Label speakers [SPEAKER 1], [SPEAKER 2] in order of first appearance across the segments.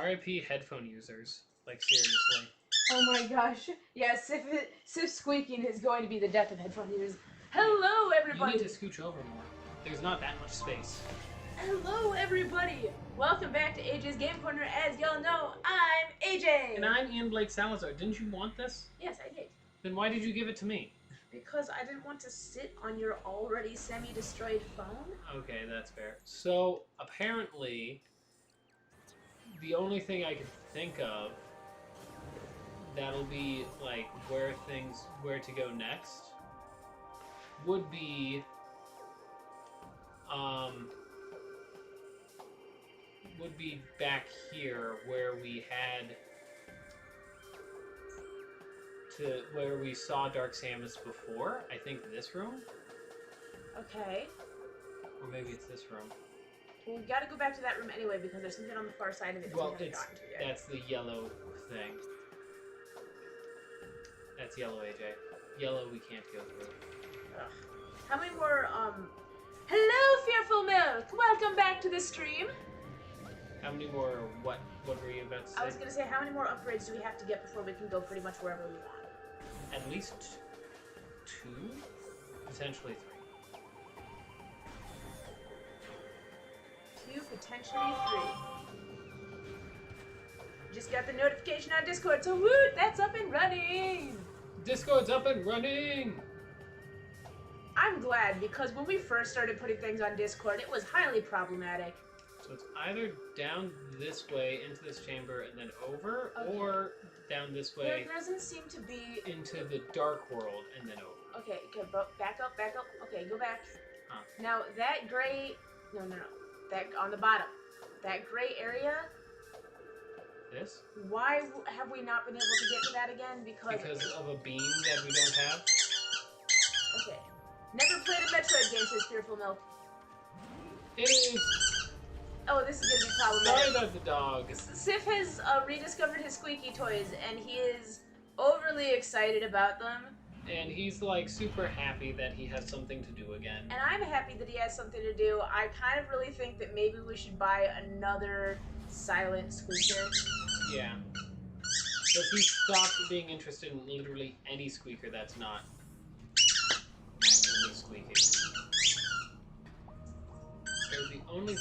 [SPEAKER 1] RIP headphone users. Like, seriously.
[SPEAKER 2] Oh my gosh. Yes, Sif squeaking is going to be the death of headphone users. Hello, everybody.
[SPEAKER 1] You need to scooch over more. There's not that much space.
[SPEAKER 2] Hello, everybody. Welcome back to AJ's Game Corner. As y'all know, I'm AJ.
[SPEAKER 1] And I'm Ian Blake Salazar. Didn't you want this?
[SPEAKER 2] Yes, I did.
[SPEAKER 1] Then why did you give it to me?
[SPEAKER 2] Because I didn't want to sit on your already semi-destroyed phone.
[SPEAKER 1] Okay, that's fair. So, apparently, the only thing I could think of that'll be, like, where to go next would be, back here where we where we saw Dark Samus before. I think this room?
[SPEAKER 2] Okay.
[SPEAKER 1] Or maybe it's this room.
[SPEAKER 2] Well, we gotta go back to that room anyway because there's something on the far side of it that we haven't gotten to yet.
[SPEAKER 1] That's the yellow thing. That's yellow, AJ. Yellow we can't go through.
[SPEAKER 2] Ugh. How many more, Hello, Fearful Milk! Welcome back to the stream!
[SPEAKER 1] How many more, what were you about to say?
[SPEAKER 2] I was gonna say, how many more upgrades do we have to get before we can go pretty much wherever we want?
[SPEAKER 1] At least 2? Potentially 3.
[SPEAKER 2] 2, potentially 3. Just got the notification on Discord, so woot! That's up and running!
[SPEAKER 1] Discord's up and running!
[SPEAKER 2] I'm glad, because when we first started putting things on Discord, it was highly problematic.
[SPEAKER 1] So it's either down this way into this chamber and then over,
[SPEAKER 2] okay,
[SPEAKER 1] or down this way.
[SPEAKER 2] There doesn't seem to be
[SPEAKER 1] into the dark world and then over.
[SPEAKER 2] Okay, back up. Okay, go back.
[SPEAKER 1] Huh.
[SPEAKER 2] Now that gray, no, that on the bottom, that gray area.
[SPEAKER 1] This?
[SPEAKER 2] Why have we not been able to get to that again?
[SPEAKER 1] Because of a beam that we don't have.
[SPEAKER 2] Okay. Never played a Metroid game, says Fearful Milk.
[SPEAKER 1] It is.
[SPEAKER 2] Oh, this is gonna be problematic.
[SPEAKER 1] Sorry about the dog.
[SPEAKER 2] Sif has rediscovered his squeaky toys, and he is overly excited about them.
[SPEAKER 1] And he's like super happy that he has something to do again.
[SPEAKER 2] And I'm happy that he has something to do. I kind of really think that maybe we should buy another silent squeaker.
[SPEAKER 1] Yeah. Because he stopped being interested in literally any squeaker that's not really squeaking. So the only...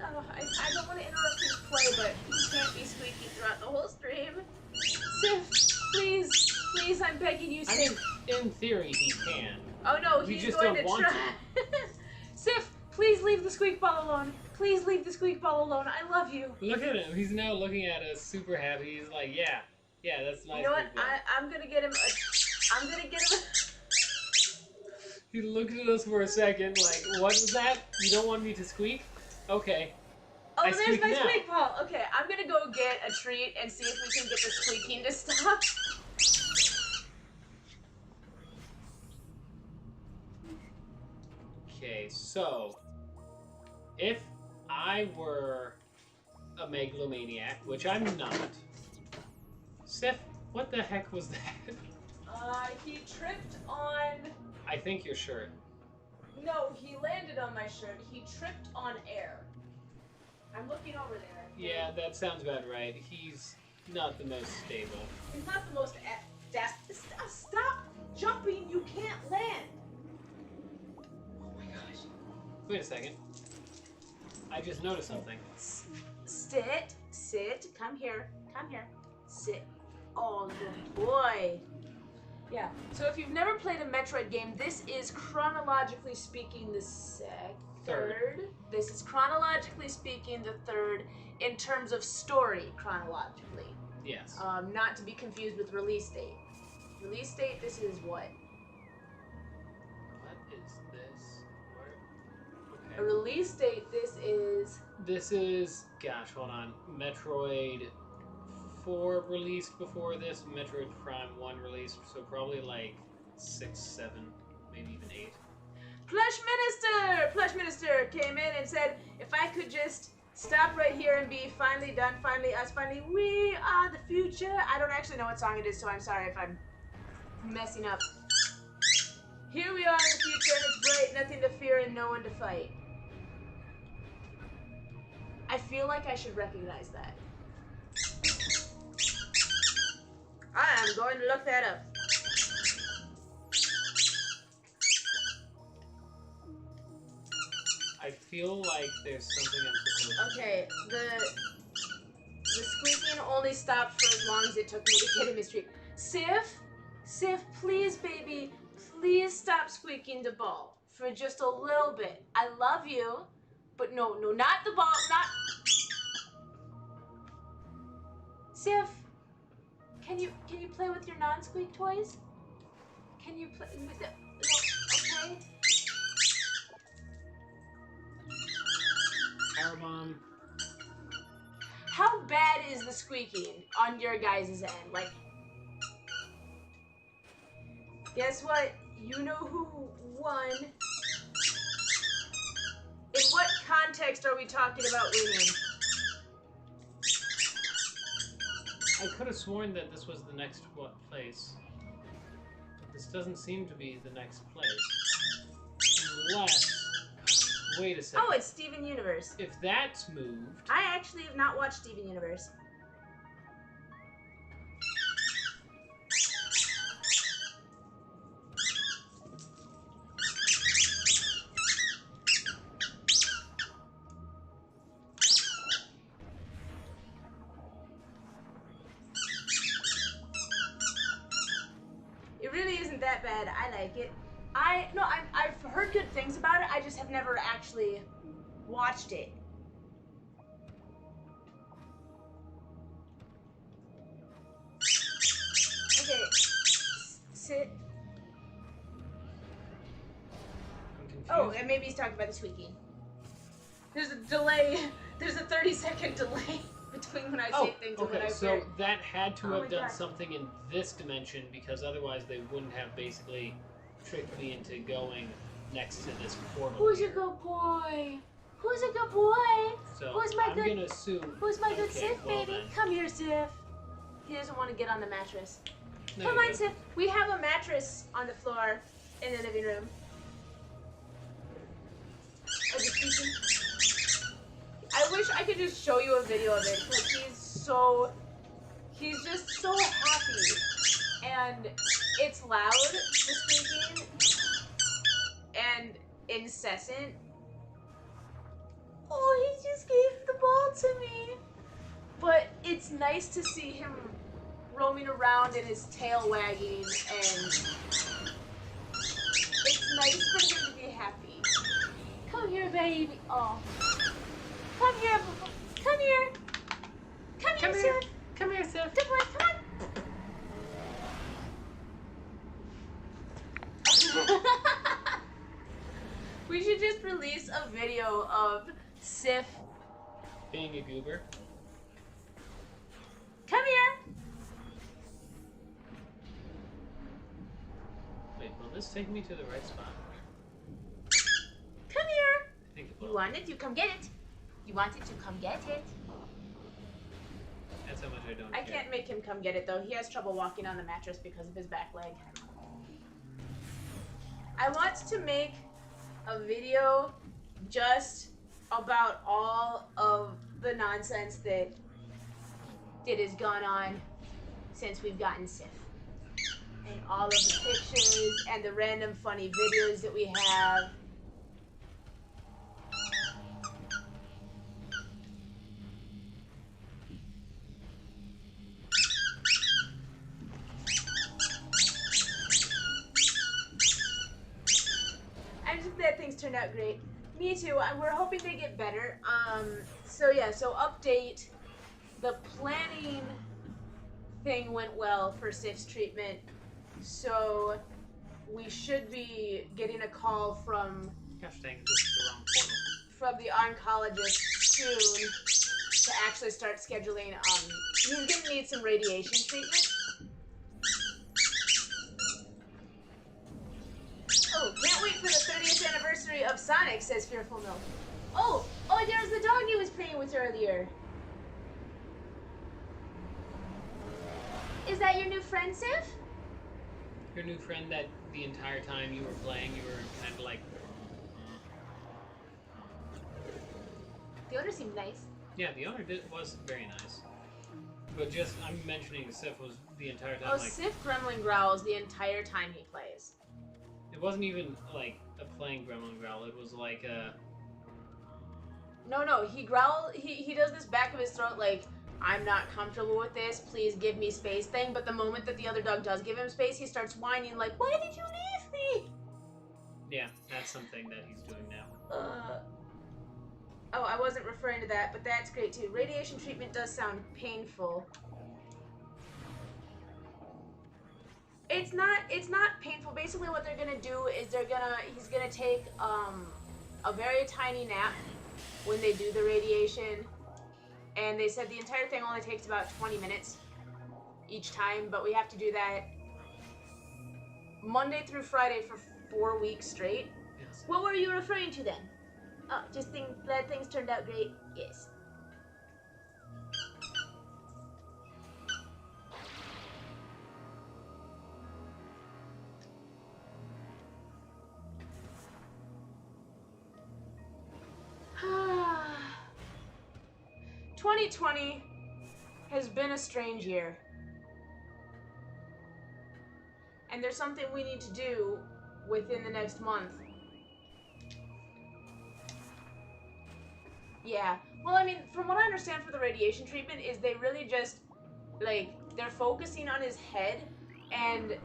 [SPEAKER 2] Oh, I don't want to interrupt his play, but he can't be squeaky throughout the whole stream. Sif, please, I'm begging you, Sif.
[SPEAKER 1] I mean, in theory, he can.
[SPEAKER 2] Oh no, he's going to try. Sif, please leave the squeak ball alone. Please leave the squeak ball alone. I love you.
[SPEAKER 1] Look at him. He's now looking at us super happy. He's like, yeah, that's nice.
[SPEAKER 2] You know what? I'm going to get him
[SPEAKER 1] He looked at us for a second like, what was that? You don't want me to squeak? Okay.
[SPEAKER 2] Oh, there's my squeak ball. Okay, I'm gonna go get a treat and see if we can get the squeaking to stop.
[SPEAKER 1] Okay, so if I were a megalomaniac, which I'm not, Sif, what the heck was that?
[SPEAKER 2] He tripped on...
[SPEAKER 1] I think your shirt.
[SPEAKER 2] No, he landed on my shirt. He tripped on air. I'm looking over there.
[SPEAKER 1] Yeah, that sounds about right. He's not the most stable.
[SPEAKER 2] He's not the most... Stop jumping! You can't land!
[SPEAKER 1] Oh my gosh. Wait a second. I just noticed something.
[SPEAKER 2] Sit. Come here. Sit. Oh, good boy. Yeah, so if you've never played a Metroid game, this is chronologically speaking the third. This is chronologically speaking the third in terms of story chronologically.
[SPEAKER 1] Yes.
[SPEAKER 2] Not to be confused with release date. Release date, this is what?
[SPEAKER 1] What is this? Okay.
[SPEAKER 2] A release date, this is...
[SPEAKER 1] This is, gosh, hold on. Metroid 4 released before this, Metroid Prime 1 released, so probably like 6, 7, maybe even 8.
[SPEAKER 2] Plush Minister came in and said, if I could just stop right here and be finally done, finally us, finally we are the future. I don't actually know what song it is, so I'm sorry if I'm messing up. Here we are in the future and it's bright, nothing to fear and no one to fight. I feel like I should recognize that. I am going to look that up.
[SPEAKER 1] I feel like there's something I'm supposed to
[SPEAKER 2] Okay, the squeaking only stopped for as long as it took me to get him his treat. Sif, please, baby, please stop squeaking the ball for just a little bit. I love you, but no, not the ball, not. Sif, can you play with your non-squeak toys? Can you play with it? No, okay.
[SPEAKER 1] Power bomb.
[SPEAKER 2] How bad is the squeaking on your guys' end? Like, guess what? You know who won. In what context are we talking about winning?
[SPEAKER 1] I could have sworn that this was the next place. This doesn't seem to be the next place. Unless... Wait a second.
[SPEAKER 2] Oh, it's Steven Universe.
[SPEAKER 1] If that's moved...
[SPEAKER 2] I actually have not watched Steven Universe. It really isn't that bad. I like it. I've heard good things about it. I just have never actually watched it. Okay, sit.
[SPEAKER 1] I'm confused.
[SPEAKER 2] Oh, and maybe he's talking about the squeaking. There's a delay. There's a 30-second delay between when I say things and when I
[SPEAKER 1] so
[SPEAKER 2] hear.
[SPEAKER 1] that had to
[SPEAKER 2] Oh
[SPEAKER 1] have
[SPEAKER 2] my
[SPEAKER 1] done
[SPEAKER 2] God.
[SPEAKER 1] something in this dimension, because otherwise they wouldn't have basically tricked me into going next to this portal.
[SPEAKER 2] Who's a
[SPEAKER 1] here.
[SPEAKER 2] good boy? Who's a good boy?
[SPEAKER 1] So
[SPEAKER 2] Who's my
[SPEAKER 1] I'm
[SPEAKER 2] good?
[SPEAKER 1] gonna assume.
[SPEAKER 2] Who's my good
[SPEAKER 1] Okay,
[SPEAKER 2] Sif,
[SPEAKER 1] well
[SPEAKER 2] baby?
[SPEAKER 1] then.
[SPEAKER 2] Come here, Sif. He doesn't want to get on the mattress.
[SPEAKER 1] There
[SPEAKER 2] Come
[SPEAKER 1] you
[SPEAKER 2] on,
[SPEAKER 1] go.
[SPEAKER 2] Sif. We have a mattress on the floor in the living room. Are you speaking? I wish I could just show you a video of it, because he's just so happy. And it's loud, the squeaking, and incessant. Oh, he just gave the ball to me. But it's nice to see him roaming around and his tail wagging, and it's nice for him to be happy. Come here, baby. Oh. Come here. Come here. Come here, Sif.
[SPEAKER 1] Come here, Sif.
[SPEAKER 2] Good boy, come on. We should just release a video of Sif.
[SPEAKER 1] Being a goober.
[SPEAKER 2] Come here.
[SPEAKER 1] Wait, will this take me to the right spot?
[SPEAKER 2] Come here.
[SPEAKER 1] I think it
[SPEAKER 2] You
[SPEAKER 1] will.
[SPEAKER 2] want it? You come get it. You want it? You come get it.
[SPEAKER 1] That's how much I don't
[SPEAKER 2] I
[SPEAKER 1] care.
[SPEAKER 2] can't make him come get it though. He has trouble walking on the mattress because of his back leg. I want to make a video just about all of the nonsense that has gone on since we've gotten Sif. And all of the pictures and the random funny videos that we have. I'm just glad things turned out great. Me too. We're hoping they get better. So update. The planning thing went well for Sif's treatment. So we should be getting a call from
[SPEAKER 1] Gosh dang, this is the wrong portal.
[SPEAKER 2] the oncologist soon to actually start scheduling. He's gonna need some radiation treatment. Oh, can't wait for the 30th anniversary of Sonic, says Fearful Milk. Oh, there's the dog he was playing with earlier. Is that your new friend, Sif?
[SPEAKER 1] Your new friend that the entire time you were playing, you were kind of like...
[SPEAKER 2] The owner seemed nice.
[SPEAKER 1] Yeah, the owner was very nice. But just, I'm mentioning Sif was the entire time,
[SPEAKER 2] Oh,
[SPEAKER 1] like...
[SPEAKER 2] Sif Gremlin growls the entire time he plays.
[SPEAKER 1] It wasn't even, like, a plain gremlin growl. It was like a...
[SPEAKER 2] No, he growls, he does this back of his throat, like, I'm not comfortable with this, please give me space thing, but the moment that the other dog does give him space, he starts whining, like, why did you leave me?
[SPEAKER 1] Yeah, that's something that he's doing now.
[SPEAKER 2] Oh, I wasn't referring to that, but that's great too. Radiation treatment does sound painful. It's not painful. Basically what they're gonna do is he's gonna take a very tiny nap when they do the radiation. And they said the entire thing only takes about 20 minutes each time, but we have to do that Monday through Friday for 4 weeks straight.
[SPEAKER 1] Yes.
[SPEAKER 2] What were you referring to then? Oh, just glad things turned out great. Yes. Ah. 2020 has been a strange year. And there's something we need to do within the next month. Yeah. Well, I mean, from what I understand for the radiation treatment is they really just, like, they're focusing on his head, and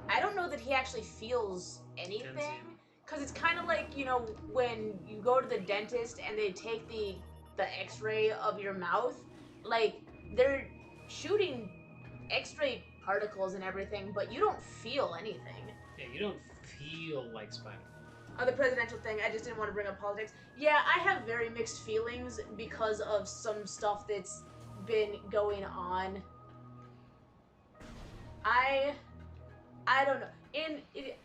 [SPEAKER 2] I don't know that he actually feels anything. Because it's kind of like, you know, when you go to the dentist and they take the x-ray of your mouth, like, they're shooting x-ray particles and everything, but you don't feel anything.
[SPEAKER 1] Yeah, you don't feel like Spider-Man.
[SPEAKER 2] Oh, the presidential thing, I just didn't want to bring up politics. Yeah, I have very mixed feelings because of some stuff that's been going on. I don't know.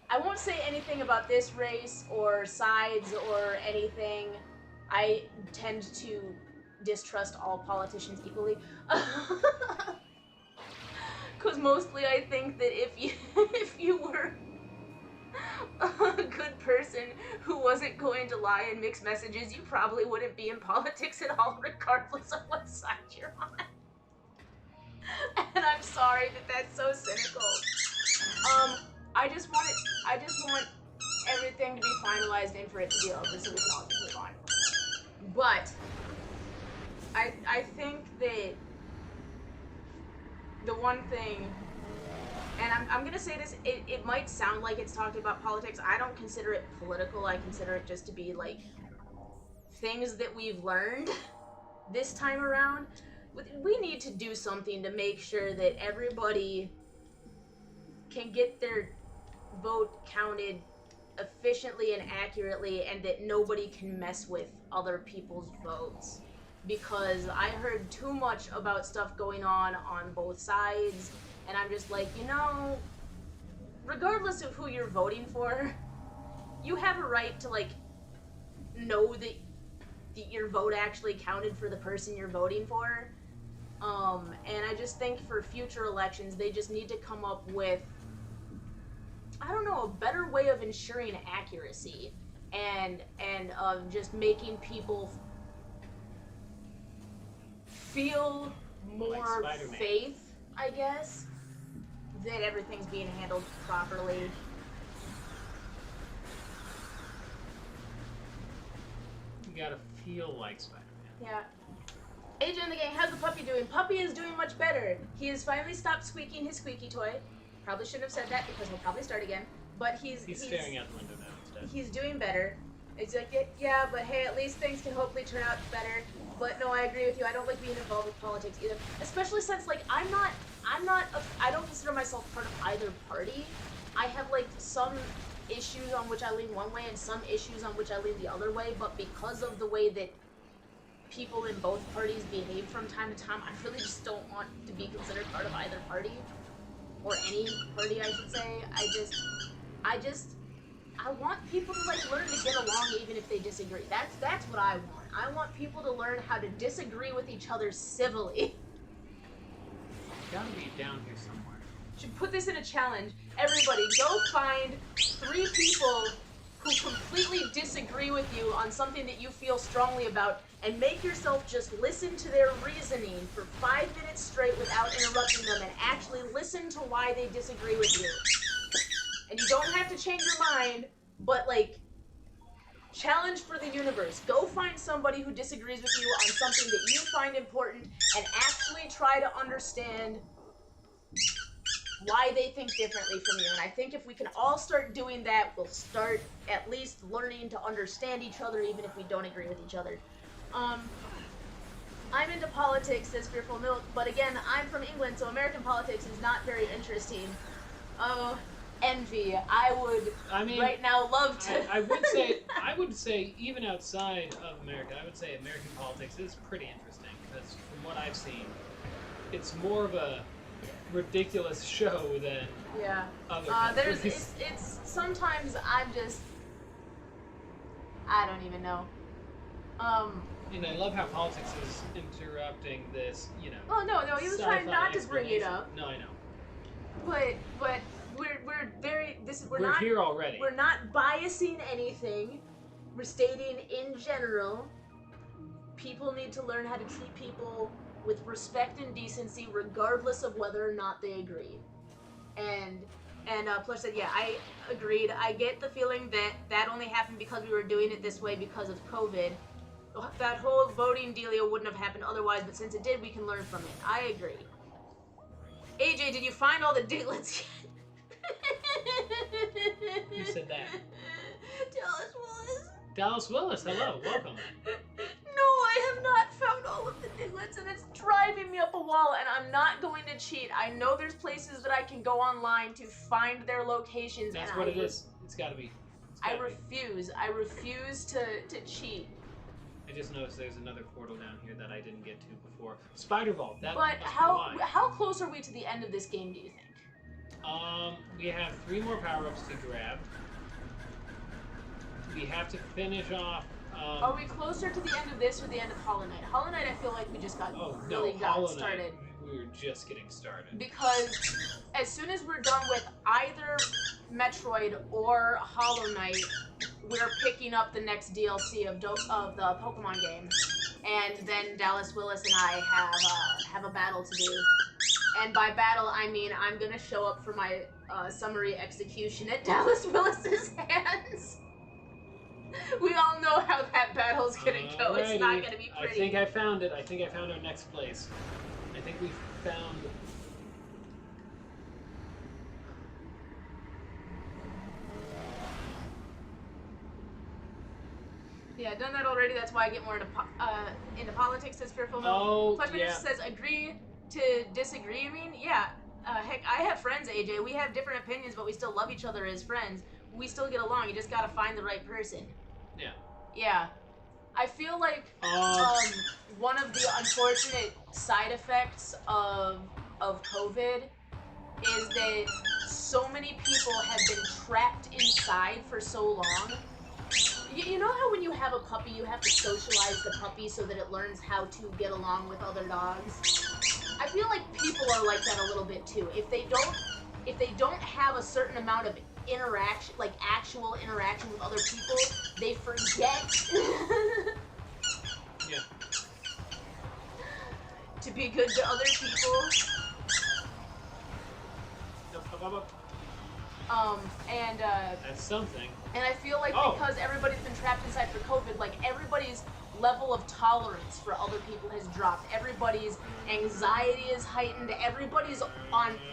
[SPEAKER 2] I won't say anything about this race or sides or anything. I tend to distrust all politicians equally. Because mostly I think that if you were a good person who wasn't going to lie and mix messages, you probably wouldn't be in politics at all, regardless of what side you're on. And I'm sorry that that's so cynical. I just want everything to be finalized and for it to be over so we can all just move on. But I think that the one thing, and I'm gonna say this, it might sound like it's talking about politics. I don't consider it political. I consider it just to be like things that we've learned this time around. We need to do something to make sure that everybody can get their vote counted efficiently and accurately, and that nobody can mess with other people's votes. Because I heard too much about stuff going on both sides, and I'm just like, you know, regardless of who you're voting for, you have a right to, like, know that your vote actually counted for the person you're voting for. And I just think for future elections, they just need to come up with, I don't know, a better way of ensuring accuracy and of just making people feel more
[SPEAKER 1] like
[SPEAKER 2] faith, I guess, that everything's being handled properly.
[SPEAKER 1] You gotta feel like Spider-Man.
[SPEAKER 2] Yeah. AJ in the gang, how's the puppy doing? Puppy is doing much better. He has finally stopped squeaking his squeaky toy. Probably shouldn't have said that because he'll probably start again. But he's
[SPEAKER 1] staring out the window now instead.
[SPEAKER 2] He's doing better. It's like, yeah, but hey, at least things can hopefully turn out better. But no, I agree with you. I don't like being involved with politics either. Especially since, like, I don't consider myself part of either party. I have, like, some issues on which I lean one way and some issues on which I lean the other way. But because of the way that people in both parties behave from time to time, I really just don't want to be considered part of either party. Or any party, I should say. I want people to, like, learn to get along even if they disagree. That's what I want. I want people to learn how to disagree with each other civilly.
[SPEAKER 1] Gotta be down here somewhere.
[SPEAKER 2] Should put this in a challenge. Everybody, go find 3 people who completely disagree with you on something that you feel strongly about, and make yourself just listen to their reasoning for 5 minutes straight without interrupting them, and actually listen to why they disagree with you. And you don't have to change your mind, but like, challenge for the universe. Go find somebody who disagrees with you on something that you find important, and actually try to understand why they think differently from you. And I think if we can all start doing that, we'll start at least learning to understand each other, even if we don't agree with each other. I'm into politics, says Fearful Milk, but again, I'm from England, so American politics is not very interesting. Oh, envy. I would right now love to.
[SPEAKER 1] I would say even outside of America, I would say American politics is pretty interesting, because from what I've seen, it's more of a ridiculous show than other countries.
[SPEAKER 2] It's sometimes I don't even know.
[SPEAKER 1] And I love how politics is interrupting this,
[SPEAKER 2] Oh no, he was trying not to bring it up.
[SPEAKER 1] No, I know.
[SPEAKER 2] But we're
[SPEAKER 1] not here already.
[SPEAKER 2] We're not biasing anything. We're stating in general, people need to learn how to treat people with respect and decency, regardless of whether or not they agree. And Plush said, yeah, I agreed. I get the feeling that only happened because we were doing it this way because of COVID. That whole voting dealio wouldn't have happened otherwise, but since it did, we can learn from it. I agree. AJ, did you find all the diglets yet?
[SPEAKER 1] Who said that?
[SPEAKER 2] Dallas Willis.
[SPEAKER 1] Dallas Willis, hello, welcome.
[SPEAKER 2] No, I have not found all of the diglets, and it's driving me up a wall, and I'm not going to cheat. I know there's places that I can go online to find their locations.
[SPEAKER 1] That's what it is. It's gotta be.
[SPEAKER 2] I refuse to cheat.
[SPEAKER 1] I just noticed there's another portal down here that I didn't get to before. Spider Vault.
[SPEAKER 2] But how close are we to the end of this game, do you think?
[SPEAKER 1] We have 3 more power-ups to grab. We have to finish off.
[SPEAKER 2] Are we closer to the end of this or the end of Hollow Knight? Hollow Knight, I feel like we just got started.
[SPEAKER 1] We were just getting started.
[SPEAKER 2] Because as soon as we're done with either Metroid or Hollow Knight, we're picking up the next DLC of the Pokemon game, and then Dallas Willis and I have a battle to do. And by battle, I mean I'm gonna show up for my summary execution at Dallas Willis's hands. We all know how that battle's gonna go. It's not gonna be pretty.
[SPEAKER 1] I think I found it. I think I found our next place. I think we found.
[SPEAKER 2] Yeah, done that already. That's why I get more into politics, says Fearful Milk.
[SPEAKER 1] Oh,
[SPEAKER 2] Plush
[SPEAKER 1] yeah.
[SPEAKER 2] says agree to disagree. I mean, yeah. Heck, I have friends, AJ. We have different opinions, but we still love each other as friends. We still get along. You just gotta find the right person.
[SPEAKER 1] Yeah.
[SPEAKER 2] Yeah. I feel like one of the unfortunate side effects of COVID is that so many people have been trapped inside for so long. You know how when you have a puppy, you have to socialize the puppy so that it learns how to get along with other dogs? I feel like people are like that a little bit too. If they don't have a certain amount of interaction, like actual interaction with other people, they forget
[SPEAKER 1] Yeah.
[SPEAKER 2] to be good to other people.
[SPEAKER 1] That's something.
[SPEAKER 2] And I feel like because everybody's been trapped inside for COVID, like everybody's level of tolerance for other people has dropped. Everybody's anxiety is heightened. Everybody's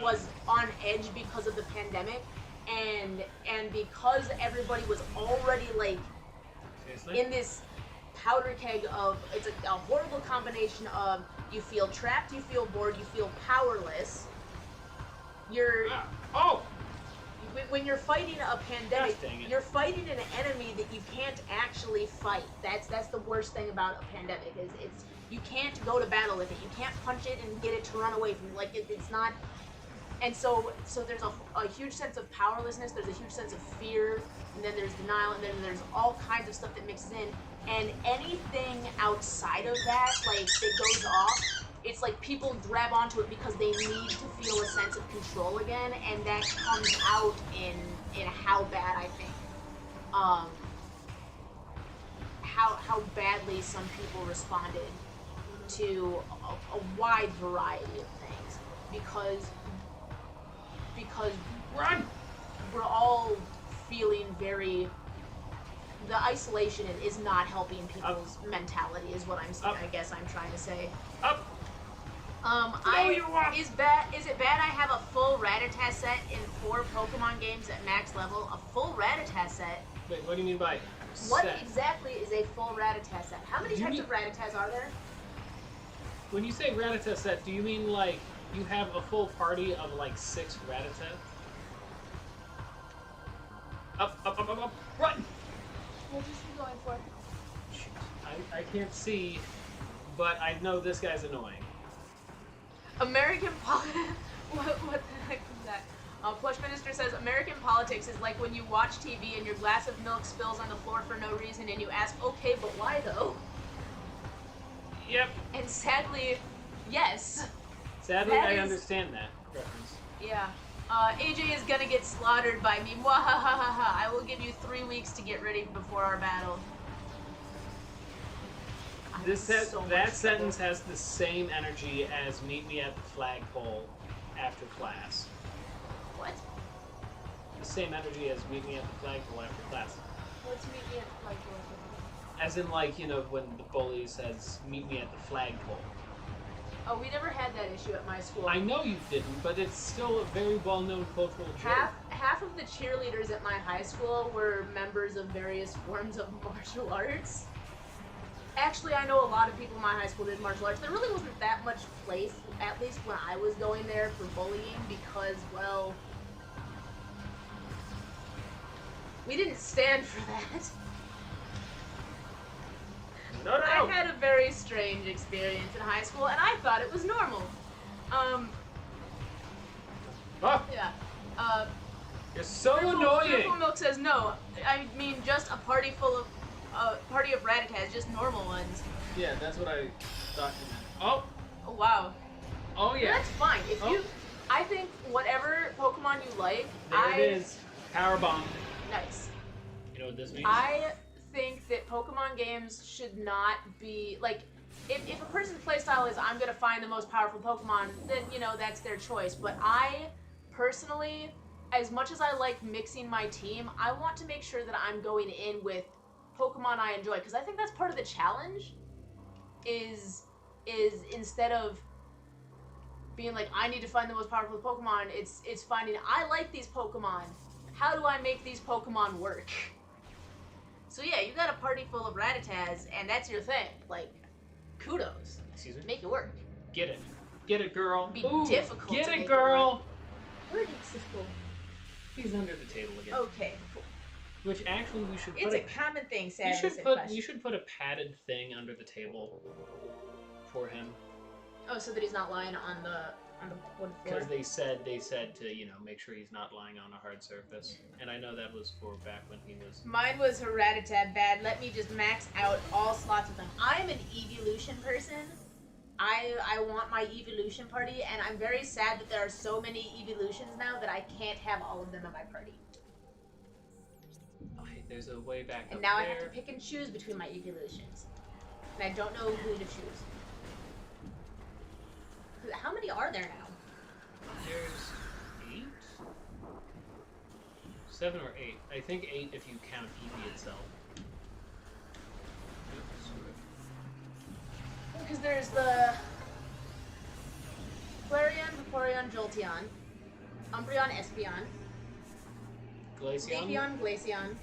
[SPEAKER 2] was on edge because of the pandemic, and because everybody was already like in this powder keg of it's a horrible combination of you feel trapped, you feel bored, you feel powerless. When you're fighting a pandemic, you're fighting an enemy that you can't actually fight. That's the worst thing about a pandemic is you can't go to battle with it. You can't punch it and get it to run away from you. Like it's not. And so there's a huge sense of powerlessness. There's a huge sense of fear, and then there's denial, and then there's all kinds of stuff that mixes in. And anything outside of that, like that goes off, it's like people grab onto it because they need to feel a sense of control again, and that comes out in how bad I think how badly some people responded to a wide variety of things because
[SPEAKER 1] Run!
[SPEAKER 2] we're all feeling very. The isolation is not helping people's mentality, is what I guess I'm trying to say.
[SPEAKER 1] Up!
[SPEAKER 2] Is it bad I have a full Rattata set in 4 Pokemon games at max level? A full Rattata set?
[SPEAKER 1] Wait, what do you mean by
[SPEAKER 2] What
[SPEAKER 1] set?
[SPEAKER 2] exactly is a full Rattata set? How many types of Rattatas are there?
[SPEAKER 1] When you say Rattata set, do you mean like you have a full party of like 6 Rattata? Up, run!
[SPEAKER 2] What is he going for?
[SPEAKER 1] Shoot. I can't see, but I know this guy's annoying.
[SPEAKER 2] American politics. What the heck is that? Plush Minister says American politics is like when you watch TV and your glass of milk spills on the floor for no reason and you ask, okay, but why though?
[SPEAKER 1] Yep.
[SPEAKER 2] And sadly, yes.
[SPEAKER 1] Sadly, I understand that reference.
[SPEAKER 2] Yeah. AJ is gonna get slaughtered by me. Mwahahaha. I will give you 3 weeks to get ready before our battle.
[SPEAKER 1] That sentence has the same energy as meet me at the flagpole after class.
[SPEAKER 2] What?
[SPEAKER 1] The same energy as meet me at the flagpole after class.
[SPEAKER 2] What's meet me at the flagpole?
[SPEAKER 1] As in, like, you know, when the bully says, meet me at the flagpole.
[SPEAKER 2] Oh, we never had that issue at my school.
[SPEAKER 1] I know you didn't, but it's still a very well-known cultural joke.
[SPEAKER 2] Half of the cheerleaders at my high school were members of various forms of martial arts. Actually, I know a lot of people in my high school did martial arts. There really wasn't that much place, at least when I was going there, for bullying because, well, we didn't stand for that.
[SPEAKER 1] No.
[SPEAKER 2] I had a very strange experience in high school, and I thought it was normal. Yeah.
[SPEAKER 1] You're so
[SPEAKER 2] Purple
[SPEAKER 1] annoying!
[SPEAKER 2] Milk says no. I mean, just a party full of, party of Rattatas, just normal ones.
[SPEAKER 1] Yeah, that's what I thought you meant. Oh!
[SPEAKER 2] Oh, wow.
[SPEAKER 1] Oh, yeah.
[SPEAKER 2] That's fine. If you, I think whatever Pokemon you like,
[SPEAKER 1] There it is. Power bomb.
[SPEAKER 2] Nice.
[SPEAKER 1] You know what this means?
[SPEAKER 2] I think that Pokemon games should not be, like, if a person's playstyle is, I'm gonna find the most powerful Pokemon, then, you know, that's their choice. But I, personally, as much as I like mixing my team, I want to make sure that I'm going in with Pokemon I enjoy, because I think that's part of the challenge, is instead of being like, I need to find the most powerful Pokemon, it's finding, I like these Pokemon, how do I make these Pokemon work? So yeah, you got a party full of Rattatas, and that's your thing. Like, kudos.
[SPEAKER 1] Excuse me?
[SPEAKER 2] Make it work.
[SPEAKER 1] Get it. Get it, girl.
[SPEAKER 2] Be difficult
[SPEAKER 1] Get
[SPEAKER 2] to
[SPEAKER 1] it,
[SPEAKER 2] make
[SPEAKER 1] girl.
[SPEAKER 2] Where did Cisco?
[SPEAKER 1] He's under the table again.
[SPEAKER 2] Okay, cool.
[SPEAKER 1] Which actually we should
[SPEAKER 2] It's
[SPEAKER 1] put
[SPEAKER 2] a common thing,
[SPEAKER 1] we
[SPEAKER 2] sadness
[SPEAKER 1] should
[SPEAKER 2] and
[SPEAKER 1] put
[SPEAKER 2] question.
[SPEAKER 1] we should put a padded thing under the table for him.
[SPEAKER 2] Oh, so that he's not lying on the wood floor?
[SPEAKER 1] Because they said to, you know, make sure he's not lying on a hard surface. And I know that was for back when he was...
[SPEAKER 2] Mine was a Rattata bad. Let me just max out all slots of them. I'm an evolution person. I want my evolution party, and I'm very sad that there are so many evolutions now that I can't have all of them in my party.
[SPEAKER 1] Oh, hey, there's a way back
[SPEAKER 2] And
[SPEAKER 1] up
[SPEAKER 2] now
[SPEAKER 1] there.
[SPEAKER 2] I have to pick and choose between my evolutions. And I don't know who to choose. How many are there now?
[SPEAKER 1] There's 8? 7 or 8. I think 8 if you count Eevee itself.
[SPEAKER 2] Because there's the Flareon, Vaporeon, Jolteon, Umbreon, Espeon,
[SPEAKER 1] Glaceon.
[SPEAKER 2] Leafeon, Glaceon,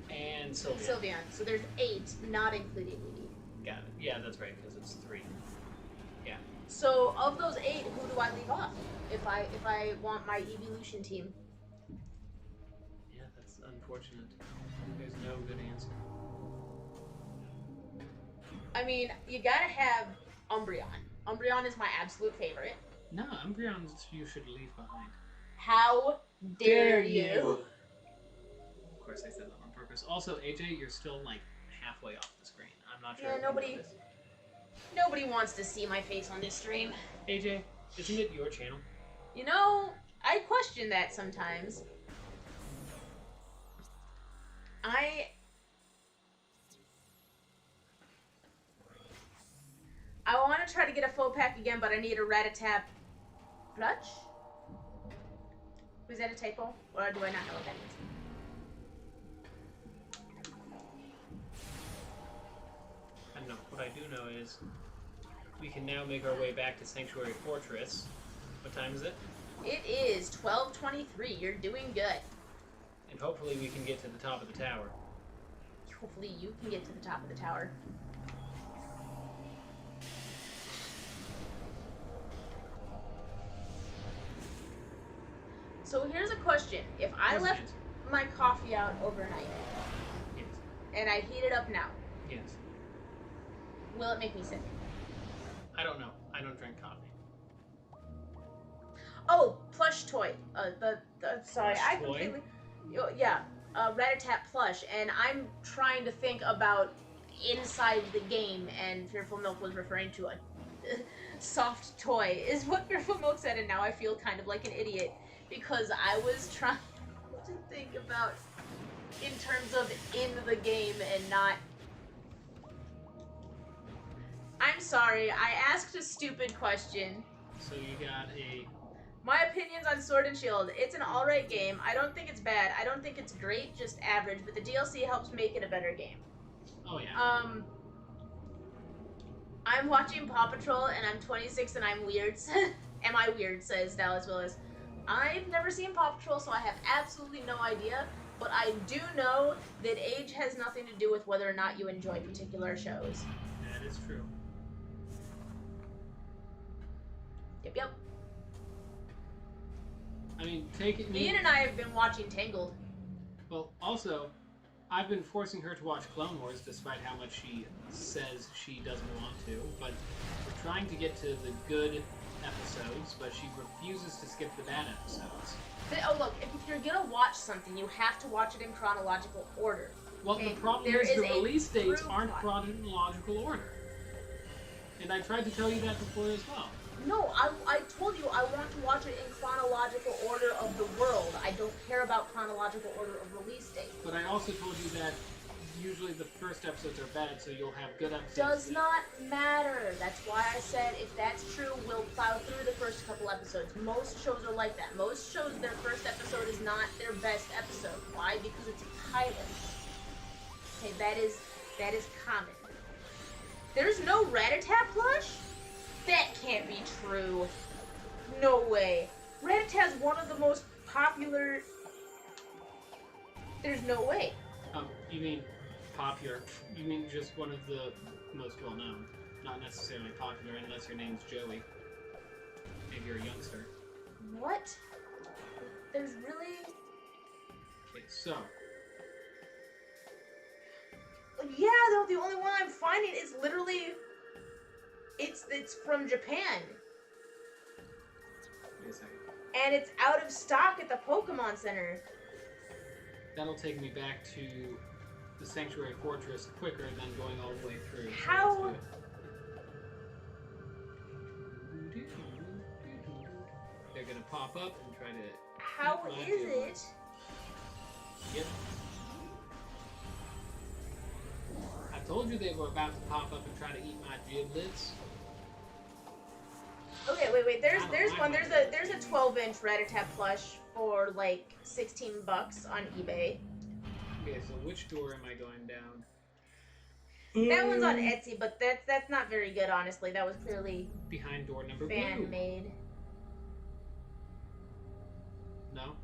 [SPEAKER 1] And Sylveon.
[SPEAKER 2] Sylveon. So there's 8, not including Eevee.
[SPEAKER 1] Got it. Yeah, that's right, because it's 3. Yeah.
[SPEAKER 2] So of those 8, who do I leave off if I want my evolution team?
[SPEAKER 1] Yeah, that's unfortunate. There's no good answer.
[SPEAKER 2] I mean, you gotta have Umbreon. Umbreon is my absolute favorite.
[SPEAKER 1] No, Umbreon you should leave behind.
[SPEAKER 2] How dare you?
[SPEAKER 1] Of course I said that on purpose. Also, AJ, you're still like halfway off the screen. I'm not sure.
[SPEAKER 2] Yeah,
[SPEAKER 1] if you
[SPEAKER 2] nobody-
[SPEAKER 1] noticed.
[SPEAKER 2] Nobody wants to see my face on this stream.
[SPEAKER 1] AJ, isn't it your channel?
[SPEAKER 2] You know, I question that sometimes. get a full pack again, but I need a rat-a-tap plush? Was that a typo? Or do I not know what that means?
[SPEAKER 1] I don't know. What I do know is we can now make our way back to Sanctuary Fortress. What time is it?
[SPEAKER 2] It is 12:23. You're doing good.
[SPEAKER 1] And hopefully we can get to the top of the tower.
[SPEAKER 2] Hopefully you can get to the top of the tower. So here's a question. If I left my coffee out overnight,
[SPEAKER 1] yes,
[SPEAKER 2] and I heat it up now,
[SPEAKER 1] yes,
[SPEAKER 2] will it make me sick?
[SPEAKER 1] I don't know. I don't drink coffee.
[SPEAKER 2] Oh, plush toy. Sorry,
[SPEAKER 1] Plush
[SPEAKER 2] I
[SPEAKER 1] toy?
[SPEAKER 2] completely. Yeah, rat-a-tat plush, and I'm trying to think about inside the game, and Fearful Milk was referring to a soft toy, is what Fearful Milk said, and now I feel kind of like an idiot because I was trying to think about in terms of in the game and not. I'm sorry, I asked a stupid question.
[SPEAKER 1] So you got a...
[SPEAKER 2] My opinions on Sword and Shield. It's an alright game. I don't think it's bad. I don't think it's great, just average, but the DLC helps make it a better game.
[SPEAKER 1] Oh, yeah.
[SPEAKER 2] I'm watching Paw Patrol, and I'm 26 and I'm weird. Am I weird, says Dallas Willis. I've never seen Paw Patrol, so I have absolutely no idea, but I do know that age has nothing to do with whether or not you enjoy particular shows.
[SPEAKER 1] That is true.
[SPEAKER 2] Yep.
[SPEAKER 1] I mean, take it...
[SPEAKER 2] Ian and I have been watching Tangled.
[SPEAKER 1] Well, also, I've been forcing her to watch Clone Wars despite how much she says she doesn't want to, but we're trying to get to the good episodes, but she refuses to skip the bad episodes.
[SPEAKER 2] Oh, look, if you're gonna watch something, you have to watch it in chronological order.
[SPEAKER 1] Well,
[SPEAKER 2] Okay?
[SPEAKER 1] the problem
[SPEAKER 2] There
[SPEAKER 1] is the
[SPEAKER 2] is a
[SPEAKER 1] release dates
[SPEAKER 2] through
[SPEAKER 1] aren't
[SPEAKER 2] plot.
[SPEAKER 1] chronological order. And I tried to tell you that before as well.
[SPEAKER 2] No, I told you I want to watch it in chronological order of the world. I don't care about chronological order of release date.
[SPEAKER 1] But I also told you that usually the first episodes are bad, so you'll have good episodes.
[SPEAKER 2] Does not matter. That's why I said if that's true, we'll plow through the first couple episodes. Most shows are like that. Most shows, their first episode is not their best episode. Why? Because it's a pilot. Okay, that is common. There's no rat-a-tat plush? That can't be true. No way. Rat-a-tat's one of the most popular... There's no way.
[SPEAKER 1] You mean popular? You mean just one of the most well-known? Not necessarily popular unless your name's Joey. Maybe you're a youngster.
[SPEAKER 2] What? There's really...
[SPEAKER 1] Okay, so...
[SPEAKER 2] Yeah, though, the only one I'm finding is literally... It's from Japan.
[SPEAKER 1] Wait a second.
[SPEAKER 2] And it's out of stock at the Pokemon Center.
[SPEAKER 1] That'll take me back to the Sanctuary Fortress quicker than going all the way through. So
[SPEAKER 2] How?
[SPEAKER 1] let's do it. They're gonna pop up and try to...
[SPEAKER 2] How
[SPEAKER 1] eat my
[SPEAKER 2] is
[SPEAKER 1] giblets.
[SPEAKER 2] it?
[SPEAKER 1] Yep. I told you they were about to pop up and try to eat my giblets.
[SPEAKER 2] Okay, wait. There's one. There's a 12-inch rat-a-tat plush for like $16 on eBay.
[SPEAKER 1] Okay, so which door am I going down?
[SPEAKER 2] That one's on Etsy, but that's not very good, honestly. That was clearly
[SPEAKER 1] Behind door number blue.
[SPEAKER 2] fan-made.
[SPEAKER 1] No.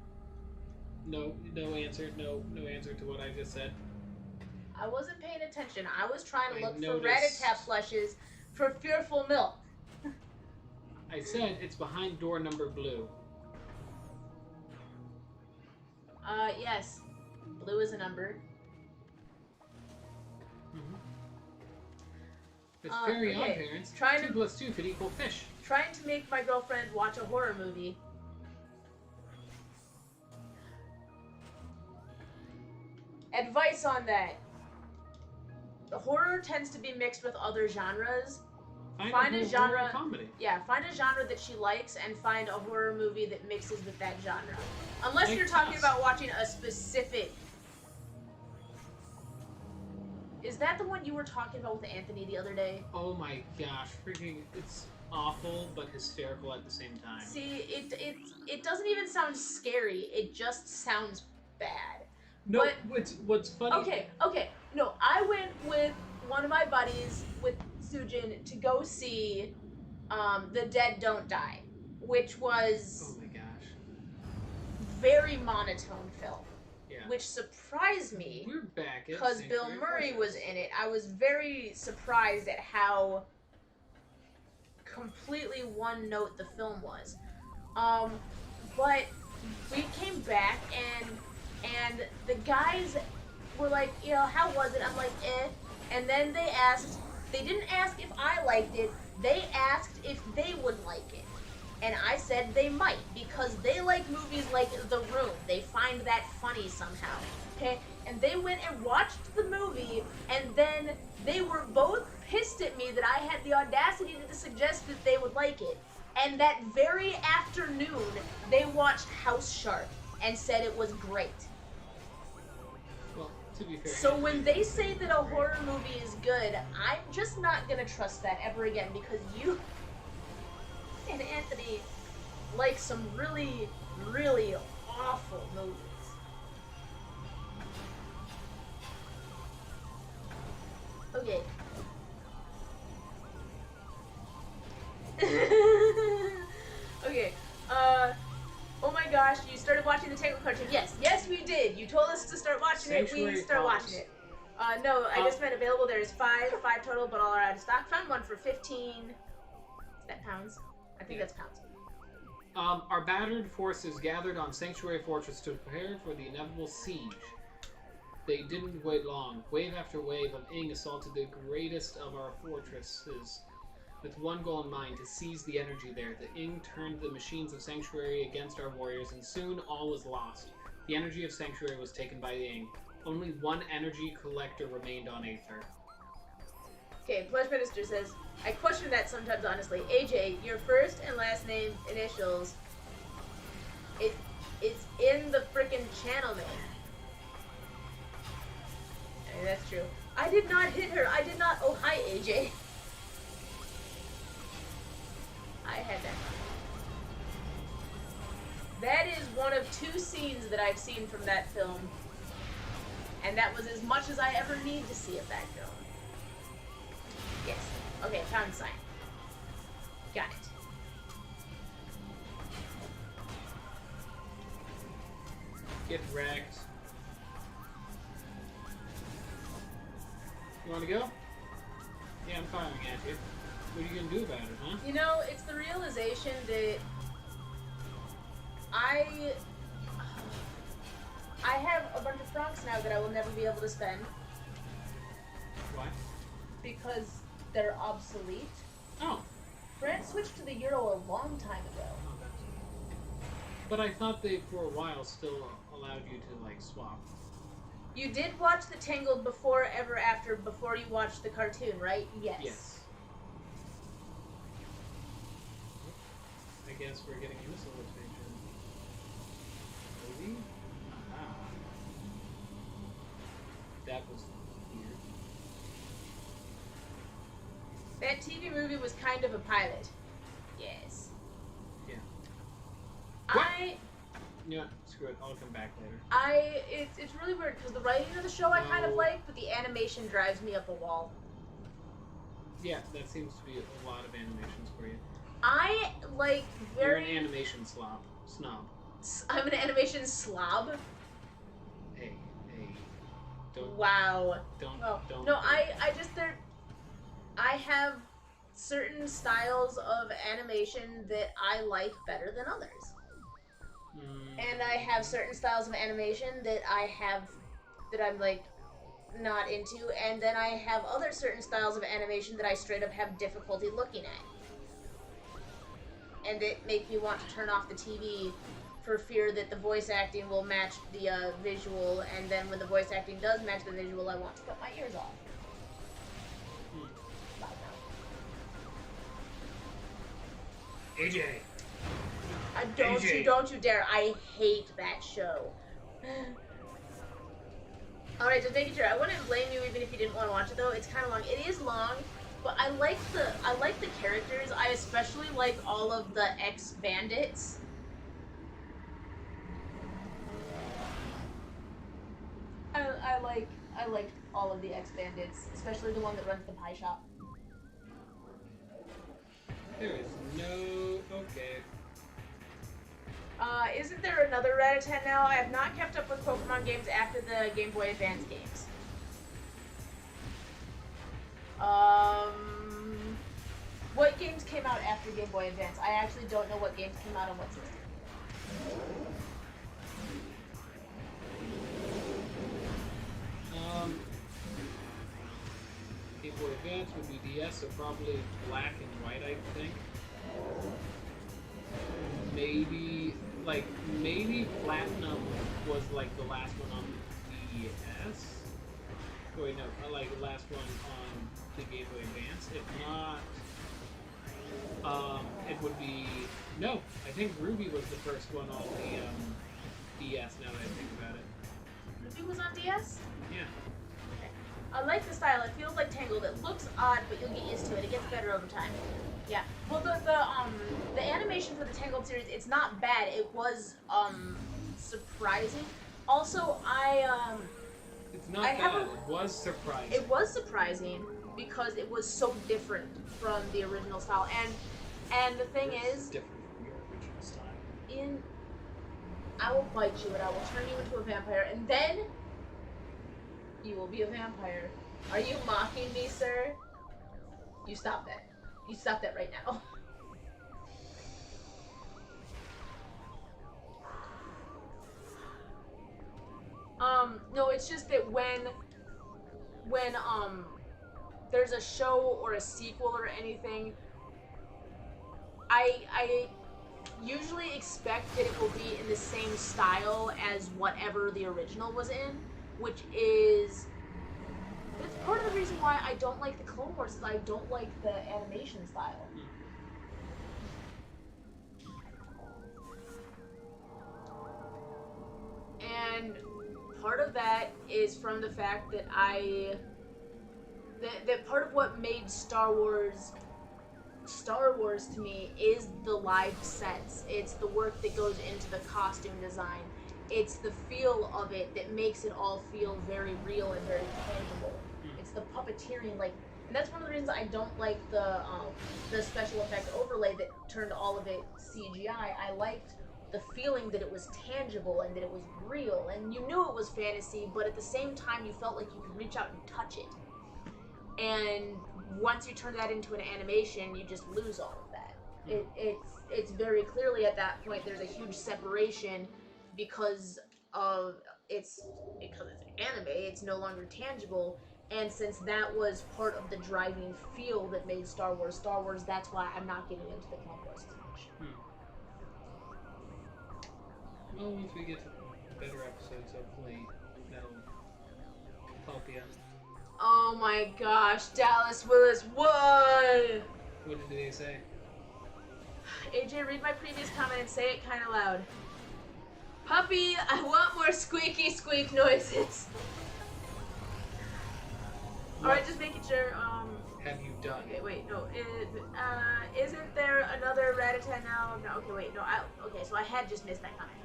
[SPEAKER 1] No answer. No answer to what I just said.
[SPEAKER 2] I wasn't paying attention. I was trying to
[SPEAKER 1] I
[SPEAKER 2] look for
[SPEAKER 1] noticed.
[SPEAKER 2] rat-a-tat plushes for Fearful Milk.
[SPEAKER 1] I said it's behind door number blue.
[SPEAKER 2] Yes. Blue is a number.
[SPEAKER 1] Mm-hmm. It's very odd,
[SPEAKER 2] okay.
[SPEAKER 1] parents.
[SPEAKER 2] Trying
[SPEAKER 1] 2
[SPEAKER 2] to-
[SPEAKER 1] plus 2 could equal fish.
[SPEAKER 2] Trying to make my girlfriend watch a horror movie. Advice on that. The horror tends to be mixed with other genres. Find a genre-
[SPEAKER 1] horror comedy.
[SPEAKER 2] Yeah, find a genre that she likes and find a horror movie that mixes with that genre. Unless
[SPEAKER 1] Like
[SPEAKER 2] you're talking
[SPEAKER 1] us.
[SPEAKER 2] about watching a specific... that the one you were talking about with Anthony the other day?
[SPEAKER 1] Oh my gosh, freaking, it's awful but hysterical at the same time.
[SPEAKER 2] See, it doesn't even sound scary. It just sounds bad.
[SPEAKER 1] No,
[SPEAKER 2] but,
[SPEAKER 1] what's funny...
[SPEAKER 2] Okay. No, I went with one of my buddies, with Sujin, to go see The Dead Don't Die, which was...
[SPEAKER 1] Oh my gosh.
[SPEAKER 2] very monotone film.
[SPEAKER 1] Yeah.
[SPEAKER 2] Which surprised me.
[SPEAKER 1] We're back
[SPEAKER 2] because Bill Murray was in it. I was very surprised at how completely one note the film was. But we came back and the guys were like, you know, how was it? I'm like, eh. And then they didn't ask if I liked it, they asked if they would like it. And I said they might, because they like movies like The Room. They find that funny somehow. Okay? And they went and watched the movie, and then they were both pissed at me that I had the audacity to suggest that they would like it. And that very afternoon, they watched House Shark and said it was great.
[SPEAKER 1] Well, to be fair...
[SPEAKER 2] So when they say that a horror movie is good, I'm just not gonna trust that ever again, because you... and Anthony like some really, really awful movies. Okay. Okay. Oh my gosh, you started watching the Tangled cartoon. Yes, we did. You told us to start watching it. We start watching it. No, I just meant available. There's five total, but all are out of stock. Found one for 15. Is that pounds? I think that's pounds.
[SPEAKER 1] Our battered forces gathered on Sanctuary Fortress to prepare for the inevitable siege. They didn't wait long. Wave after wave of Ing assaulted the greatest of our fortresses with one goal in mind, to seize the energy there. The Ing turned the machines of Sanctuary against our warriors, and soon all was lost. The energy of Sanctuary was taken by the Ing. Only one energy collector remained on Aether.
[SPEAKER 2] Okay, Pledge Minister says, I question that sometimes, honestly. AJ, your first and last name initials, it's in the frickin' channel name. I mean, that's true. I did not hit her. I did not. Oh, hi, AJ. I had that. That is one of 2 scenes that I've seen from that film. And that was as much as I ever need to see of that film. Yes. Okay, pound sign. Got it.
[SPEAKER 1] Get wrecked. You want to go? Yeah, I'm firing at you. What are you going to do about it, huh?
[SPEAKER 2] You know, it's the realization that I have a bunch of francs now that I will never be able to spend.
[SPEAKER 1] Why?
[SPEAKER 2] Because they're obsolete.
[SPEAKER 1] Oh.
[SPEAKER 2] France switched to the euro a long time ago.
[SPEAKER 1] But I thought they, for a while, still allowed you to, like, swap.
[SPEAKER 2] You did watch the Tangled before Ever After, before you watched the cartoon, right? Yes.
[SPEAKER 1] Yes. I guess we're getting a missile rotation. Maybe? Aha. That was weird.
[SPEAKER 2] That TV movie was kind of a pilot. Yes.
[SPEAKER 1] Yeah.
[SPEAKER 2] What?
[SPEAKER 1] Yeah, screw it. I'll come back later.
[SPEAKER 2] It's really weird because the writing of the show I kind of like, but the animation drives me up a wall.
[SPEAKER 1] Yeah, that seems to be a lot of animations for you.
[SPEAKER 2] I like very...
[SPEAKER 1] You're an animation snob.
[SPEAKER 2] I'm an animation slob?
[SPEAKER 1] Hey. Don't...
[SPEAKER 2] Wow.
[SPEAKER 1] Don't...
[SPEAKER 2] No, I have certain styles of animation that I like better than others. And I have certain styles of animation that I'm like not into, and then I have other certain styles of animation that I straight up have difficulty looking at. And that make me want to turn off the TV for fear that the voice acting will match the visual, and then when the voice acting does match the visual, I want to cut my ears off.
[SPEAKER 1] AJ!
[SPEAKER 2] Don't you dare. I hate that show. Alright, just making sure. I wouldn't blame you even if you didn't want to watch it though. It's kind of long. It is long, but I like the characters. I especially like all of the ex-bandits. I like all of the ex-bandits, especially the one that runs the pie shop.
[SPEAKER 1] There is no... Okay.
[SPEAKER 2] Isn't there another Rat-a-tat now? I have not kept up with Pokemon games after the Game Boy Advance games. What games came out after Game Boy Advance? I actually don't know what games came out on what system.
[SPEAKER 1] Game Boy Advance would be DS, so probably black and white, I think. Maybe Platinum was like the last one on the DS. Oh, wait, no, like the last one on the Game Boy Advance. If not, it would be... No, I think Ruby was the first one on the DS, now that I think about it.
[SPEAKER 2] Ruby was on DS?
[SPEAKER 1] Yeah.
[SPEAKER 2] Okay. I like the style. It feels like Tangled. It looks odd, but you'll get used to it. It gets better over time. Yeah. Well, the animation for the Tangled series, it's not bad. It was surprising. Also,
[SPEAKER 1] It's not bad. It was surprising.
[SPEAKER 2] It was surprising because it was so different from the original style. And the thing is,
[SPEAKER 1] different from your original style.
[SPEAKER 2] I will bite you and I will turn you into a vampire, and then you will be a vampire. Are you mocking me, sir? You stop that. You stop that right now. No, it's just that when there's a show or a sequel or anything, I usually expect that it will be in the same style as whatever the original was in, which is... That's part of the reason why I don't like the Clone Wars, is I don't like the animation style. And part of that is from the fact that that part of what made Star Wars to me is the live sets. It's the work that goes into the costume design. It's the feel of it that makes it all feel very real and very tangible. It's the puppeteering, and that's one of the reasons I don't like the special effect overlay that turned all of it CGI. I liked the feeling that it was tangible and that it was real, and you knew it was fantasy, but at the same time you felt like you could reach out and touch it. And once you turn that into an animation, you just lose all of that. It's very clearly at that point there's a huge separation because it's anime. It's no longer tangible, and since that was part of the driving feel that made Star Wars, that's why I'm not getting into the Clone Wars as much.
[SPEAKER 1] Well, once we get to better episodes, hopefully that'll help you.
[SPEAKER 2] Oh my gosh, Dallas Willis won!
[SPEAKER 1] What did they say?
[SPEAKER 2] AJ, read my previous comment and say it kind of loud. Puppy, I want more squeaky squeak noises. Alright, just making sure,
[SPEAKER 1] Have you done?
[SPEAKER 2] Okay, wait, no, isn't there another Rat-a-tat now? No, okay, wait, no, okay, so I had just missed that comment.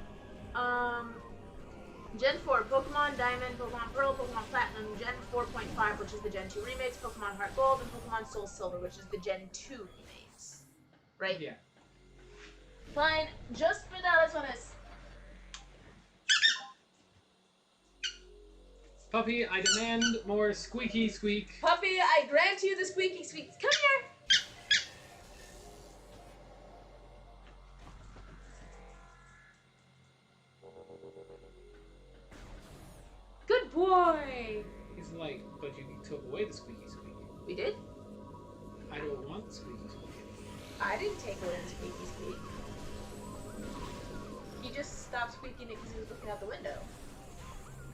[SPEAKER 2] Gen 4, Pokemon Diamond, Pokemon Pearl, Pokemon Platinum, Gen 4.5, which is the Gen 2 remakes, Pokemon Heart Gold, and Pokemon Soul Silver, which is the Gen 2 remakes. Right?
[SPEAKER 1] Yeah.
[SPEAKER 2] Fine, just for that, I just want to...
[SPEAKER 1] Puppy, I demand more squeaky squeak.
[SPEAKER 2] Puppy, I grant you the squeaky squeaks. Come here! Good boy!
[SPEAKER 1] He's like, but you took away the squeaky squeak.
[SPEAKER 2] We did?
[SPEAKER 1] I don't want the squeaky squeak.
[SPEAKER 2] I didn't take away the squeaky squeak. He just stopped squeaking it because he was looking out the window.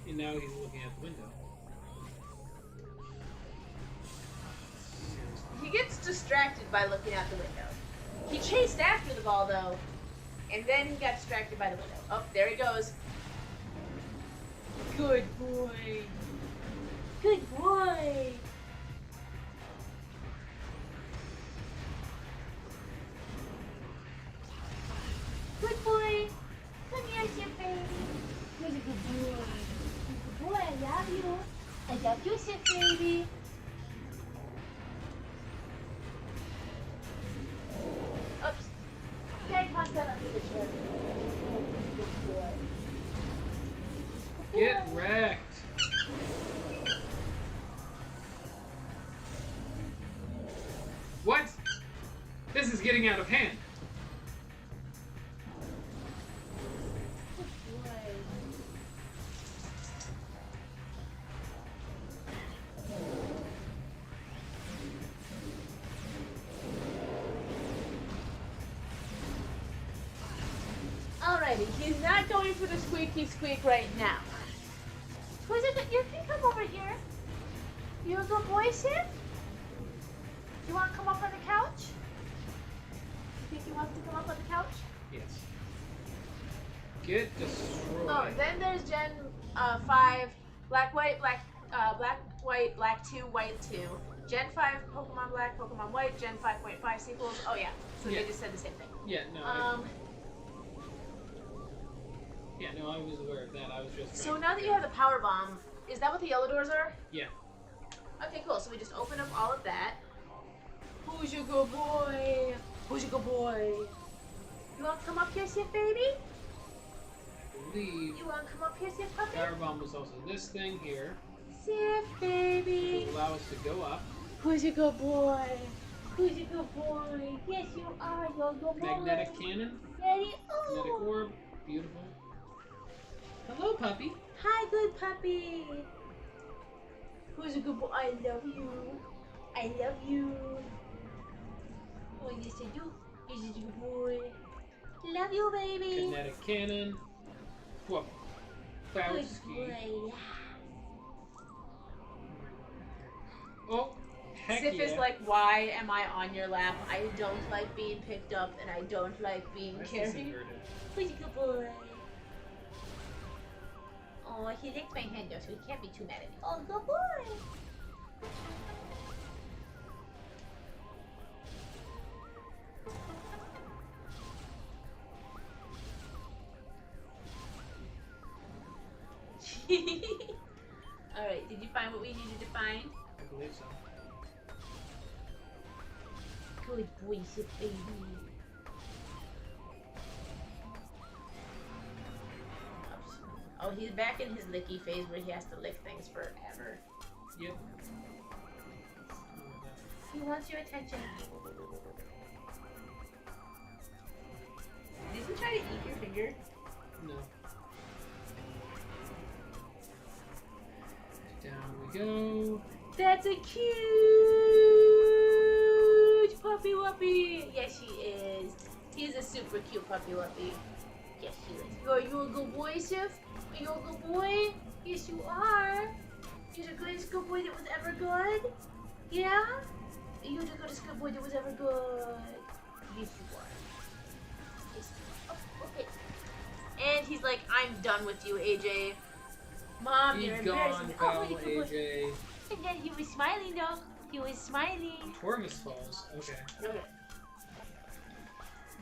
[SPEAKER 1] And now he's looking out the window.
[SPEAKER 2] He gets distracted by looking out the window. He chased after the ball, though, and then he got distracted by the window. Oh, there he goes. Good boy. Good boy. Good boy. Come here, Sip baby. You're a good boy. Good boy, I love you. I love you, Sip baby. Oops. Okay, toss that under the chair. Good boy.
[SPEAKER 1] Get wrecked. What? This is getting out of hand.
[SPEAKER 2] Good boy. Alrighty, he's not going for the squeaky squeak right now. Who's it? You can come over here. You a good boy, Sid? You want to come up on the couch? You think he wants to come up on the couch?
[SPEAKER 1] Yes. Get destroyed.
[SPEAKER 2] Oh, then there's Gen 5, black, white, black 2, white 2. Gen 5, Pokemon Black, Pokemon White, Gen 5.5 sequels. Oh yeah, so
[SPEAKER 1] Yeah.
[SPEAKER 2] they just said the same thing.
[SPEAKER 1] Yeah, no. Yeah, no, I was aware of that. I was just.
[SPEAKER 2] So now that you have the power bomb, is that what the yellow doors are?
[SPEAKER 1] Yeah.
[SPEAKER 2] Okay, cool. So we just open up all of that. Who's your good boy? Who's your good boy? You want to come up here, Sif, baby?
[SPEAKER 1] I believe.
[SPEAKER 2] You want to come up here, Sif, puppy?
[SPEAKER 1] Power bomb was also this thing here.
[SPEAKER 2] Sif, baby.
[SPEAKER 1] It will allow us to go up.
[SPEAKER 2] Who's your good boy? Who's your good boy? Yes, you are your good boy.
[SPEAKER 1] Magnetic cannon.
[SPEAKER 2] Ready?
[SPEAKER 1] Magnetic
[SPEAKER 2] Oh.
[SPEAKER 1] orb. Beautiful. Hello, puppy.
[SPEAKER 2] Hi, good puppy. Who's a good boy? I love you. I love you. Oh, yes, I do. Yes, a good boy. Love you, baby.
[SPEAKER 1] Magnetic cannon. Whoa.
[SPEAKER 2] Good
[SPEAKER 1] Bowski.
[SPEAKER 2] boy.
[SPEAKER 1] Oh, heck
[SPEAKER 2] Sif
[SPEAKER 1] yeah.
[SPEAKER 2] is like, why am I on your lap? I don't like being picked up and I don't like being
[SPEAKER 1] That's
[SPEAKER 2] carried.
[SPEAKER 1] inverted.
[SPEAKER 2] Who's a good boy? Oh, he licked my hand though, so he can't be too mad at me. Oh, good boy. Alright, did you find what we needed to find?
[SPEAKER 1] I believe so.
[SPEAKER 2] Good boy, Sif, baby. Oh, he's back in his licky phase where he has to lick things forever.
[SPEAKER 1] Yep.
[SPEAKER 2] He wants your attention. Did he try to eat your finger?
[SPEAKER 1] No. Down we go.
[SPEAKER 2] That's a cute puppy wuppy. Yes, he is. He's a super cute puppy wuppy. Yes, he is. Are you a good boy, Sif? Are you a good boy? Yes, you are. You're the greatest good boy that was ever good. Yeah? You're the greatest good boy that was ever good. Yes, you are. Yes, you are. Oh, okay. And he's like, I'm done with you, AJ. Mom,
[SPEAKER 1] Be
[SPEAKER 2] you're
[SPEAKER 1] gone,
[SPEAKER 2] embarrassing.
[SPEAKER 1] pal,
[SPEAKER 2] Oh, you good boy.
[SPEAKER 1] AJ.
[SPEAKER 2] And then he was smiling though. He was smiling.
[SPEAKER 1] Torvis falls. Okay.
[SPEAKER 2] Okay.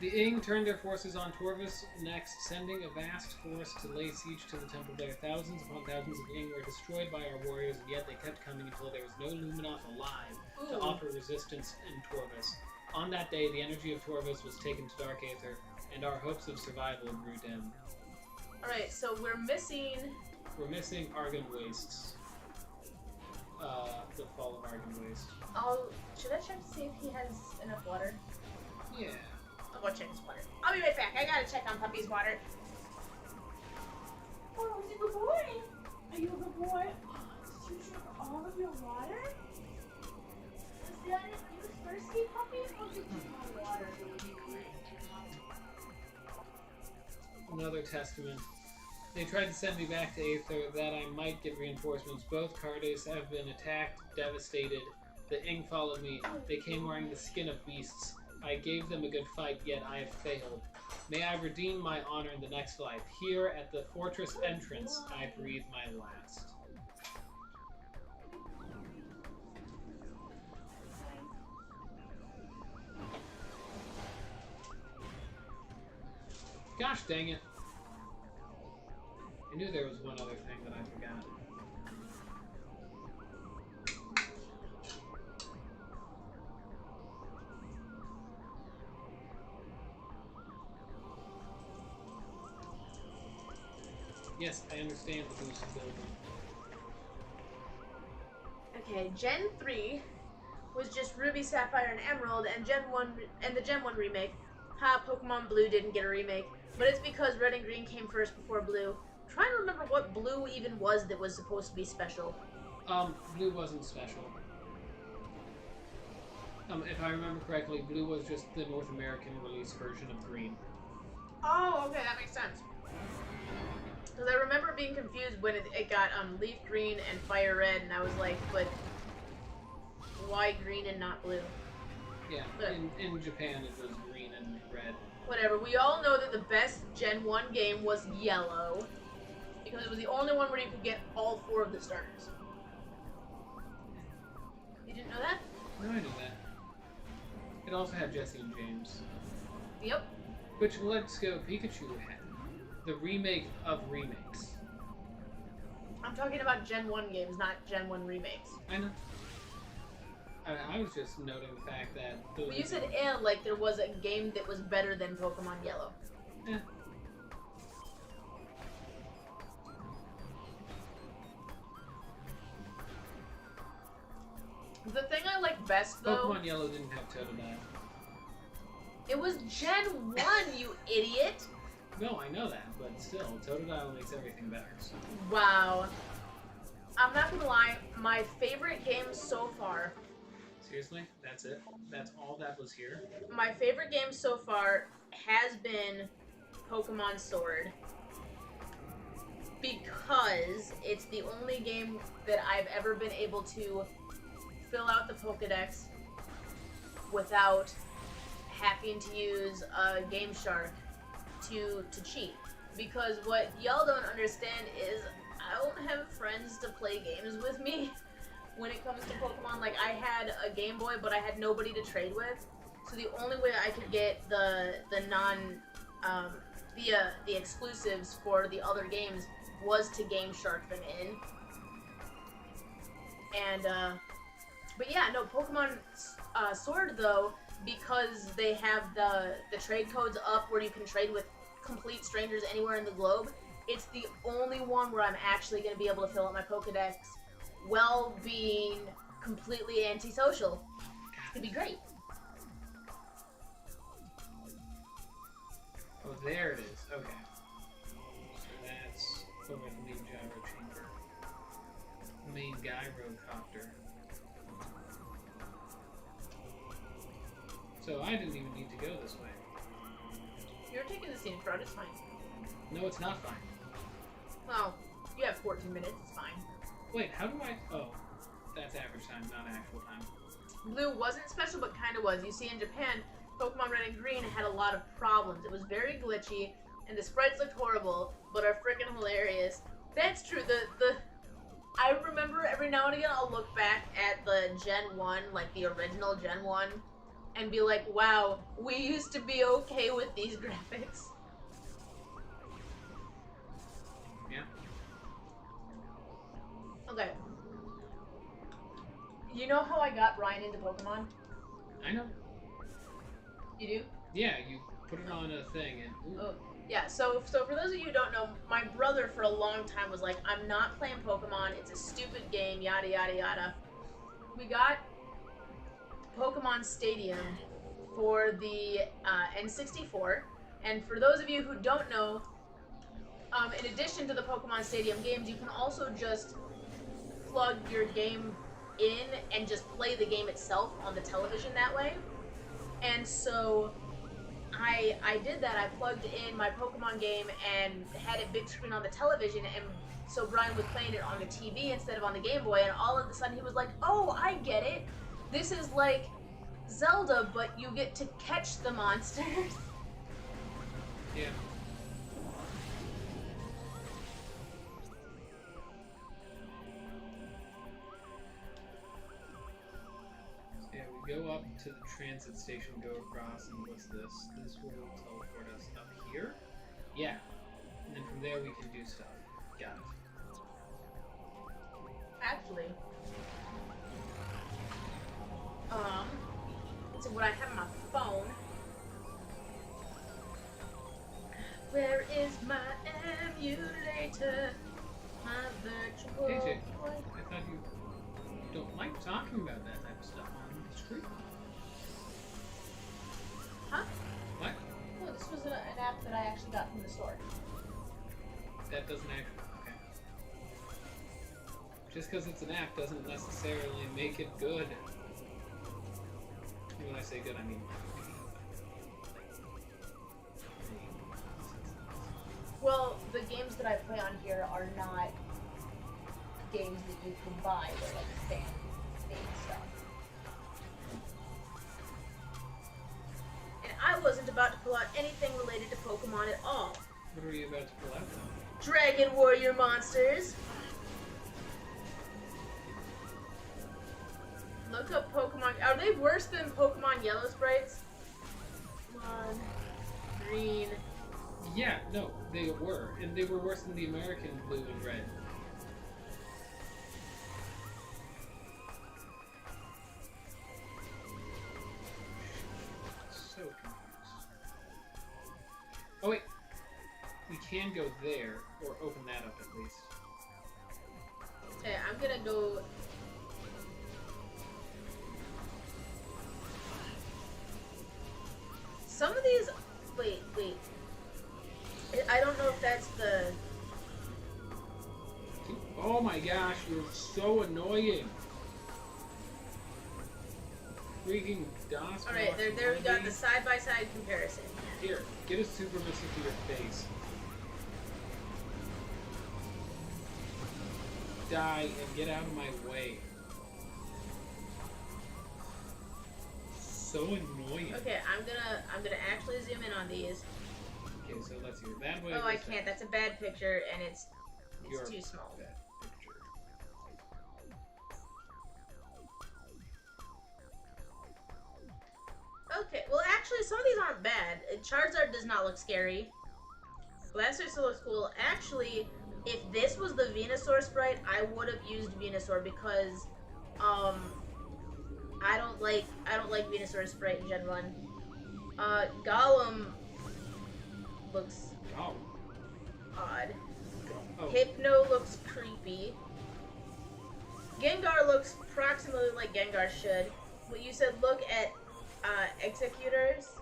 [SPEAKER 1] The Ing turned their forces on Torvis next, sending a vast force to lay siege to the temple there. Thousands upon thousands of Ing were destroyed by our warriors, and yet they kept coming until there was no Luminoth alive to offer resistance in Torvis. On that day, the energy of Torvis was taken to Dark Aether, and our hopes of survival grew dim.
[SPEAKER 2] Alright, so we're missing...
[SPEAKER 1] We're missing Argon Wastes. The fall of Argon Waste.
[SPEAKER 2] Should I check to see if he has enough water?
[SPEAKER 1] Yeah.
[SPEAKER 2] I'll go check his water. I'll be right back. I gotta check on Puppy's water. Oh, he's a good boy. Are you a good boy? Did you drink all of your water? Is that it? You thirsty, Puppy? Oh, you drink more water, baby.
[SPEAKER 1] Another testament. They tried to send me back to Aether that I might get reinforcements. Both Cardace have been attacked, devastated. The Ing followed me. They came wearing the skin of beasts. I gave them a good fight, yet I have failed. May I redeem my honor in the next life. Here at the fortress entrance, I breathe my last. Gosh dang it. I knew there was one other thing that I forgot. Yes, I understand the boost building.
[SPEAKER 2] Okay, Gen 3 was just Ruby, Sapphire, and Emerald, and the Gen 1 remake. Ha, Pokemon Blue didn't get a remake, but it's because Red and Green came first before Blue. I'm trying to remember what Blue even was that was supposed to be special.
[SPEAKER 1] Blue wasn't special. If I remember correctly, Blue was just the North American release version of Green.
[SPEAKER 2] Oh, okay, that makes sense. Because I remember being confused when it got Leaf Green and Fire Red, and I was like, but why Green and not Blue?
[SPEAKER 1] Yeah, in Japan it was Green and Red.
[SPEAKER 2] Whatever, we all know that the best Gen 1 game was Yellow, because it was the only one where you could get all 4 of the starters. You didn't know that?
[SPEAKER 1] No, I knew that. It also had Jesse and James.
[SPEAKER 2] Yep.
[SPEAKER 1] Which Let's Go Pikachu had. The remake of remakes.
[SPEAKER 2] I'm talking about Gen 1 games, not Gen 1 remakes.
[SPEAKER 1] I know. I was just noting the fact that...
[SPEAKER 2] Well, you said like there was a game that was better than Pokemon Yellow.
[SPEAKER 1] Eh.
[SPEAKER 2] The thing I like best, though...
[SPEAKER 1] Pokemon Yellow didn't have Totodile.
[SPEAKER 2] It was Gen 1, you idiot!
[SPEAKER 1] No, I know that, but still, Totodile makes everything better. So.
[SPEAKER 2] Wow. I'm not gonna lie, my favorite game so far...
[SPEAKER 1] Seriously? That's it? That's all that was here?
[SPEAKER 2] My favorite game so far has been Pokemon Sword. Because it's the only game that I've ever been able to fill out the Pokedex without having to use a Game Shark to cheat. Because what y'all don't understand is I don't have friends to play games with me when it comes to Pokemon. Like, I had a Game Boy, but I had nobody to trade with. So the only way I could get the exclusives for the other games was to Game Shark them in. And, but yeah, no, Pokemon Sword, though, because they have the trade codes up where you can trade with complete strangers anywhere in the globe, it's the only one where I'm actually going to be able to fill out my Pokedex while being completely antisocial. It'd be great.
[SPEAKER 1] Oh, there it is. Okay. So that's over the new gyro chamber. Main gyrocopter. So I didn't even need to go this way.
[SPEAKER 2] You're taking the scenic route, it's fine.
[SPEAKER 1] No, it's not fine.
[SPEAKER 2] Well, you have 14 minutes, it's fine.
[SPEAKER 1] Wait, how do I... Oh, that's average time, not actual time.
[SPEAKER 2] Blue wasn't special, but kind of was. You see, in Japan, Pokemon Red and Green had a lot of problems. It was very glitchy, and the sprites looked horrible, but are freaking hilarious. That's true. I remember every now and again I'll look back at the Gen 1, like the original Gen 1, and be like, wow, we used to be okay with these graphics.
[SPEAKER 1] Yeah.
[SPEAKER 2] Okay. You know how I got Brian into Pokemon?
[SPEAKER 1] I know.
[SPEAKER 2] You do?
[SPEAKER 1] Yeah, you put it on a thing and... Ooh.
[SPEAKER 2] Oh, yeah, so for those of you who don't know, my brother for a long time was like, I'm not playing Pokemon, it's a stupid game, yada yada yada. We got Pokemon Stadium for the N64, and for those of you who don't know, in addition to the Pokemon Stadium games, you can also just plug your game in and just play the game itself on the television that way. And so I did that. I plugged in my Pokemon game and had it big screen on the television, and so Brian was playing it on the TV instead of on the Game Boy, and all of a sudden he was like, oh, I get it. This is like Zelda, but you get to catch the monsters.
[SPEAKER 1] Yeah. Yeah, we go up to the transit station, go across, and what's this? This will teleport us up here? Yeah. And then from there we can do stuff. Got it.
[SPEAKER 2] Actually, so what I have on my phone. Where is my emulator? My virtual
[SPEAKER 1] KJ,
[SPEAKER 2] boy.
[SPEAKER 1] I thought you don't like talking about that type of stuff on the street.
[SPEAKER 2] Huh?
[SPEAKER 1] What?
[SPEAKER 2] No, this was an app that I actually got from the store.
[SPEAKER 1] That doesn't actually... Okay. Just because it's an app doesn't necessarily make it good. And when I say good, I mean...
[SPEAKER 2] Well, the games that I play on here are not games that you can buy. They're like fan-made stuff. And I wasn't about to pull out anything related to Pokemon at all.
[SPEAKER 1] What were you about to pull out then?
[SPEAKER 2] Dragon Warrior monsters. Look up Pokemon. Are they worse than Pokemon Yellow sprites? Pokemon Green.
[SPEAKER 1] Yeah, no, they were. And they were worse than the American blue and red. So confused. Oh wait. We can go there, or open that up at least.
[SPEAKER 2] Okay, I'm gonna go... Some of these... Wait. I don't know if that's the...
[SPEAKER 1] Oh my gosh, you're so annoying. Freaking DOS.
[SPEAKER 2] Alright, there we got the side-by-side comparison.
[SPEAKER 1] Here, get a super missile to your face. Die and get out of my way. So annoying.
[SPEAKER 2] Okay, I'm gonna actually zoom in on these.
[SPEAKER 1] Okay, so let's see. That way.
[SPEAKER 2] Oh, I can't. That's a bad picture, and it's
[SPEAKER 1] Your
[SPEAKER 2] too small.
[SPEAKER 1] bad picture.
[SPEAKER 2] Okay, well, actually, some of these aren't bad. Charizard does not look scary. Blastoise looks cool. Actually, if this was the Venusaur sprite, I would have used Venusaur because, I don't like Venusaur sprite in Gen 1. Gollum looks odd.
[SPEAKER 1] Oh.
[SPEAKER 2] Hypno looks creepy. Gengar looks approximately like Gengar should. What you said, look at Executors.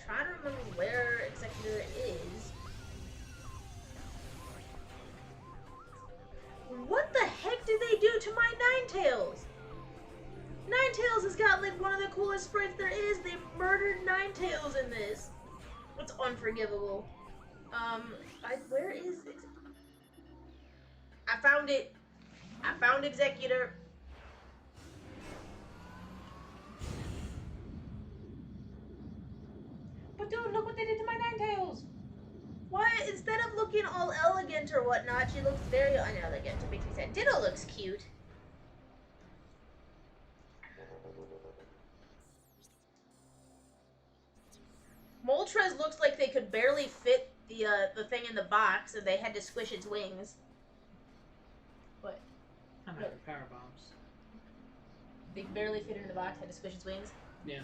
[SPEAKER 2] Trying to remember where Executor is. What the heck did they do to my Ninetales? Ninetales has got like one of the coolest sprites there is. They murdered Ninetales in this. It's unforgivable. Where is it? I found it. I found Executor. But dude, look what they did to my Ninetales. Why, instead of looking all elegant or whatnot, she looks very unelegant. It makes me sad. Ditto looks cute. Moltres looks like they could barely fit the thing in the box, and they had to squish its wings. What?
[SPEAKER 1] I'm having power bombs.
[SPEAKER 2] They barely fit in the box, had to squish its wings?
[SPEAKER 1] Yeah.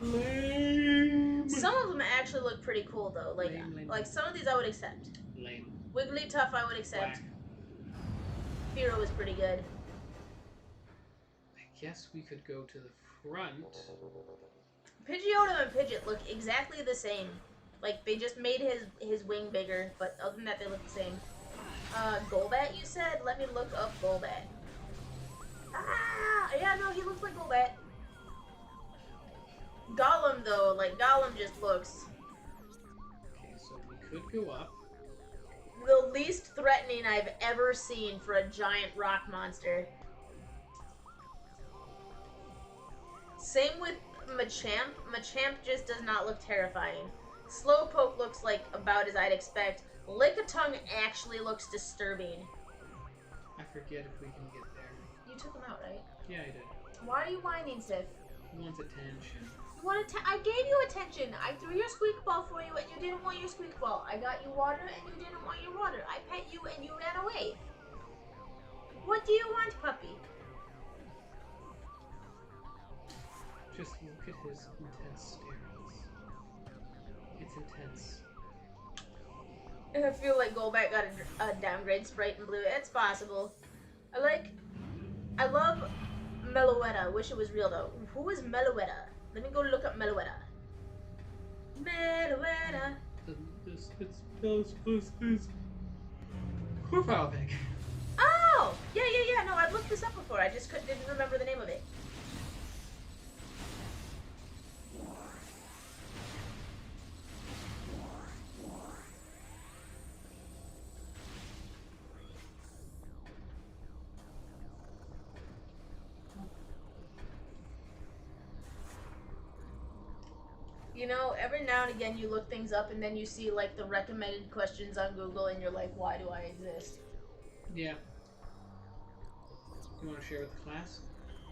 [SPEAKER 1] Lame.
[SPEAKER 2] Some of them actually look pretty cool though. Like
[SPEAKER 1] Lame.
[SPEAKER 2] like some of these I would accept.
[SPEAKER 1] Lame.
[SPEAKER 2] Wigglytuff I would accept. Fearow is pretty good.
[SPEAKER 1] I guess we could go to the front.
[SPEAKER 2] Pidgeotto and Pidgeot look exactly the same. Like they just made his wing bigger, but other than that they look the same. Golbat you said? Let me look up Golbat. Ah, yeah, no, he looks like Golbat. Gollum though, like Gollum just looks
[SPEAKER 1] Okay, so we could go up.
[SPEAKER 2] the least threatening I've ever seen for a giant rock monster. Same with Machamp. Machamp just does not look terrifying. Slowpoke looks like about as I'd expect. Lickitung actually looks disturbing.
[SPEAKER 1] I forget if we can get there.
[SPEAKER 2] You took him out, right?
[SPEAKER 1] Yeah, I did.
[SPEAKER 2] Why are you whining, Sif?
[SPEAKER 1] He wants attention.
[SPEAKER 2] I gave you attention. I threw your squeak ball for you and you didn't want your squeak ball. I got you water and you didn't want your water. I pet you and you ran away. What do you want, puppy?
[SPEAKER 1] Just look at his intense stares. It's intense.
[SPEAKER 2] I feel like Golbat got a downgrade Sprite in blue. It's possible. I love Meloetta. Wish it was real though. Who is Meloetta? Let me go look up Meloetta. Meloetta.
[SPEAKER 1] It's profile pic.
[SPEAKER 2] Oh! Yeah. No, I've looked this up before. I just didn't remember the name of it. You know, every now and again you look things up and then you see like the recommended questions on Google and you're like, why do I exist?
[SPEAKER 1] Yeah. You want to share with the class?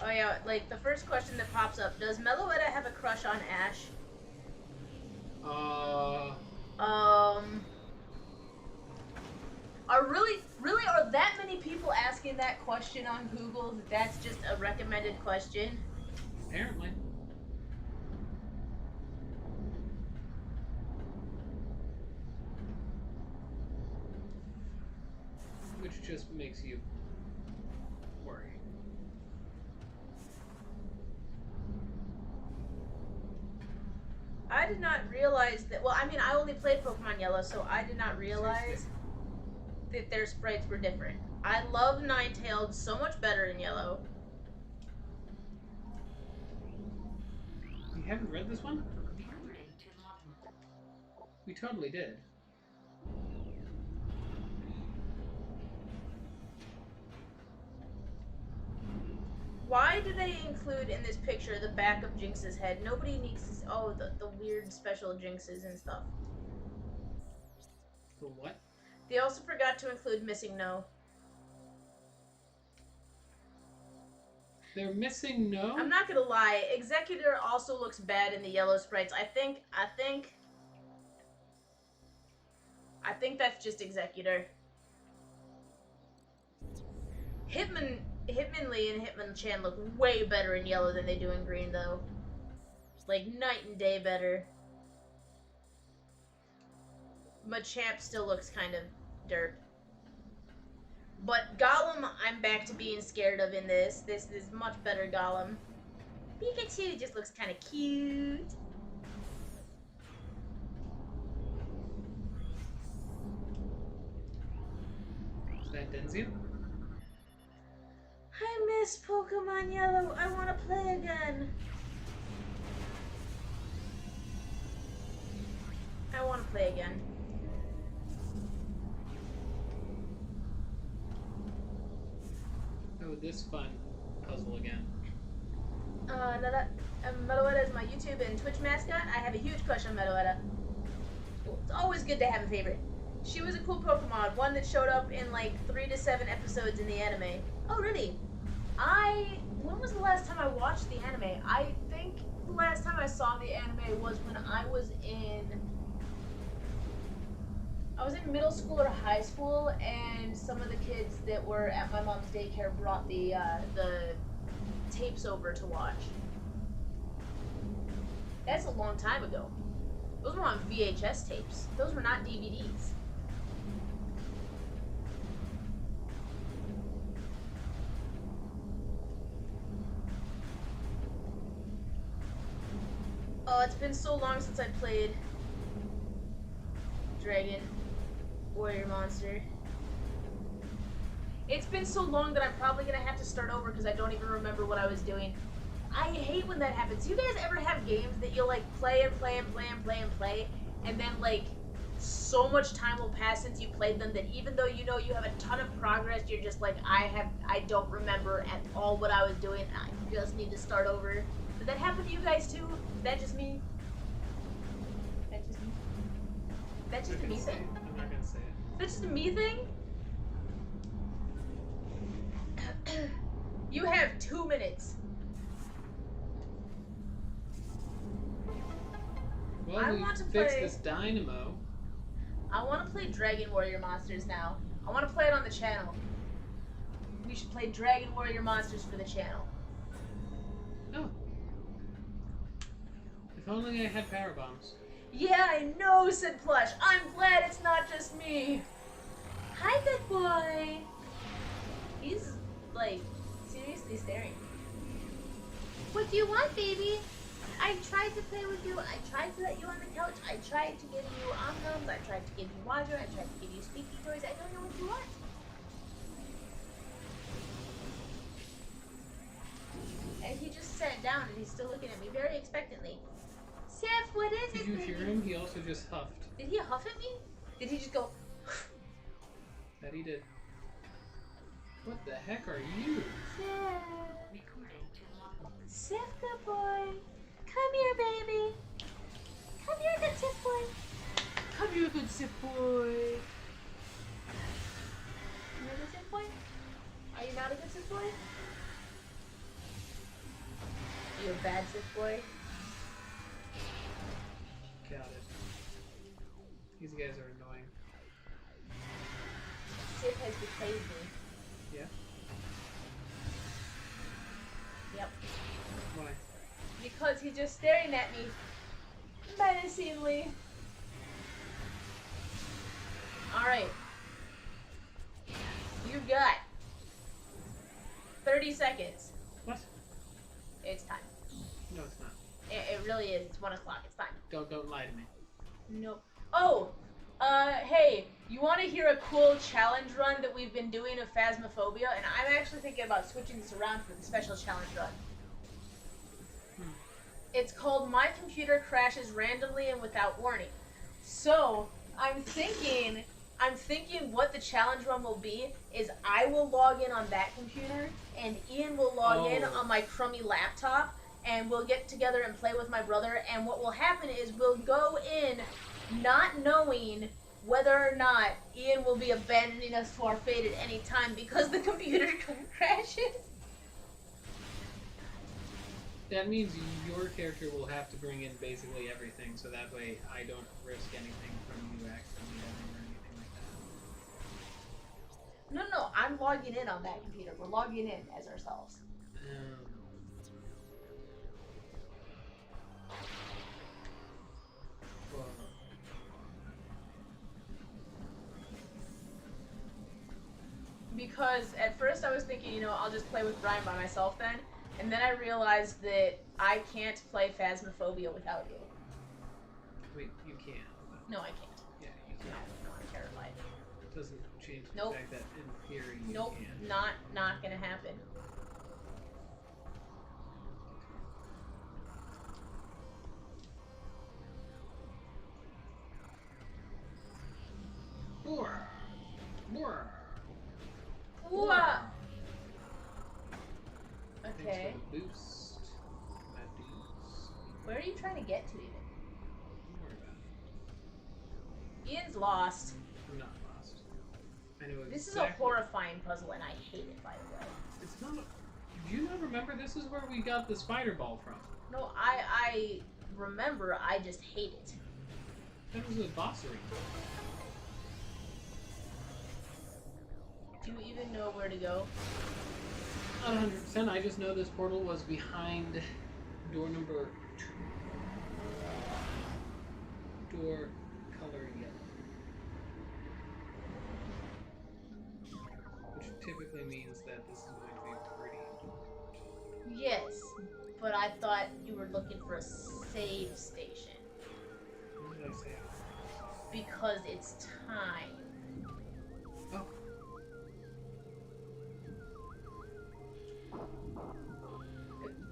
[SPEAKER 2] Oh yeah, like the first question that pops up, does Meloetta have a crush on Ash? Are that many people asking that question on Google that that's just a recommended question?
[SPEAKER 1] Apparently. Which just makes you worry.
[SPEAKER 2] I did not realize that. Well, I mean, I only played Pokemon Yellow, so I did not realize that their sprites were different. I love Ninetales so much better in Yellow.
[SPEAKER 1] You haven't read this one? We totally did.
[SPEAKER 2] Why do they include in this picture the back of Jinx's head? Nobody needs to. Oh, the weird special Jinxes and stuff.
[SPEAKER 1] The what?
[SPEAKER 2] They also forgot to include Missing No.
[SPEAKER 1] They're missing No?
[SPEAKER 2] I'm not gonna lie. Executor also looks bad in the yellow sprites. I think that's just Executor. Hitmonlee and Hitmonchan look way better in yellow than they do in green, though. It's like night and day better. Machamp still looks kind of derp. But Gollum, I'm back to being scared of in this. This is much better Gollum. Pikachu just looks kind of cute.
[SPEAKER 1] Is that Denzio?
[SPEAKER 2] I miss Pokemon Yellow. I want to play again. I want to play again.
[SPEAKER 1] Oh, this fun puzzle again.
[SPEAKER 2] Meloetta is my YouTube and Twitch mascot. I have a huge crush on Meloetta. It's always good to have a favorite. She was a cool Pokemon, one that showed up in like 3 to 7 episodes in the anime. Oh, really? When was the last time I watched the anime? I think the last time I saw the anime was when I was in middle school or high school, and some of the kids that were at my mom's daycare brought the tapes over to watch. That's a long time ago. Those were on VHS tapes. Those were not DVDs. Oh, it's been so long since I played Dragon Warrior Monster. It's been so long that I'm probably gonna have to start over because I don't even remember what I was doing. I hate when that happens. You guys ever have games that you like play and play and play and play and play, and then like so much time will pass since you played them that even though you know you have a ton of progress, you're just like, I don't remember at all what I was doing. I just need to start over. Did that happen to you guys too? Is that just me? That's just me? That's just a me thing?
[SPEAKER 1] I'm not gonna say it.
[SPEAKER 2] That's just a me thing? You have 2 minutes.
[SPEAKER 1] Well,
[SPEAKER 2] I
[SPEAKER 1] we
[SPEAKER 2] want to
[SPEAKER 1] fixed
[SPEAKER 2] play.
[SPEAKER 1] this dynamo.
[SPEAKER 2] I want to play Dragon Warrior Monsters now. I want to play it on the channel. We should play Dragon Warrior Monsters for the channel.
[SPEAKER 1] Oh. If only I had power bombs.
[SPEAKER 2] Yeah, I know, said Plush. I'm glad it's not just me. Hi, good boy. He's, like, seriously staring. What do you want, baby? I tried to play with you. I tried to let you on the couch. I tried to give you omnoms. I tried to give you water. I tried to give you squeaky toys. I don't know what you want. And he just sat down and he's still looking at me very expectantly. Seth, what is it?
[SPEAKER 1] Did you hear him? He also just huffed.
[SPEAKER 2] Did he huff at me? Did he just go?
[SPEAKER 1] That he did. What the heck are you?
[SPEAKER 2] Seth, good boy. Come here, baby. Come here, good Sith boy. Come here, good Sith boy. You're a good Sith boy? Are you not a good Sith boy? You a bad Sith boy?
[SPEAKER 1] Got it. These guys are annoying.
[SPEAKER 2] Sith has betrayed me.
[SPEAKER 1] Yeah?
[SPEAKER 2] Yep.
[SPEAKER 1] Why?
[SPEAKER 2] Because he's just staring at me menacingly. Alright. You've got 30 seconds.
[SPEAKER 1] What?
[SPEAKER 2] It's time.
[SPEAKER 1] No, it's not.
[SPEAKER 2] It really is. It's 1 o'clock. It's time.
[SPEAKER 1] Don't lie to me.
[SPEAKER 2] Nope. Oh! Hey, you want to hear a cool challenge run that we've been doing of Phasmophobia? And I'm actually thinking about switching this around for the special challenge run. It's called My Computer Crashes Randomly and Without Warning. So, I'm thinking what the challenge run will be is I will log in on that computer and Ian will log in on my crummy laptop and we'll get together and play with my brother, and what will happen is we'll go in not knowing whether or not Ian will be abandoning us to our fate at any time because the computer crashes.
[SPEAKER 1] That means your character will have to bring in basically everything, so that way I don't risk anything from you accidentally having or anything like that.
[SPEAKER 2] No, I'm logging in on that computer. We're logging in as ourselves.
[SPEAKER 1] Well,
[SPEAKER 2] Because at first I was thinking, I'll just play with Brian by myself then. And then I realized that I can't play Phasmophobia without you.
[SPEAKER 1] wait, you can.
[SPEAKER 2] No, I can't.
[SPEAKER 1] Yeah, you can.
[SPEAKER 2] No, I'm terrified.
[SPEAKER 1] Doesn't change the
[SPEAKER 2] Nope.
[SPEAKER 1] fact that in theory you
[SPEAKER 2] Nope,
[SPEAKER 1] can.
[SPEAKER 2] not gonna happen.
[SPEAKER 1] More.
[SPEAKER 2] Okay.
[SPEAKER 1] Thanks for the boost, my dudes.
[SPEAKER 2] Where are you trying to get to even?
[SPEAKER 1] Don't worry about it.
[SPEAKER 2] Ian's lost.
[SPEAKER 1] I'm not lost. I know exactly.
[SPEAKER 2] This is a horrifying puzzle and I hate it, by the way.
[SPEAKER 1] It's not a... Do you not remember this is where we got the spider ball from?
[SPEAKER 2] No, I remember, I just hate it.
[SPEAKER 1] That was a boss arena.
[SPEAKER 2] Do you even know where to go?
[SPEAKER 1] Not 100%. I just know this portal was behind door number 2. Door color yellow. Which typically means that this is going to be pretty important.
[SPEAKER 2] Yes, but I thought you were looking for a save station.
[SPEAKER 1] What did I say?
[SPEAKER 2] Because it's time.
[SPEAKER 1] Oh.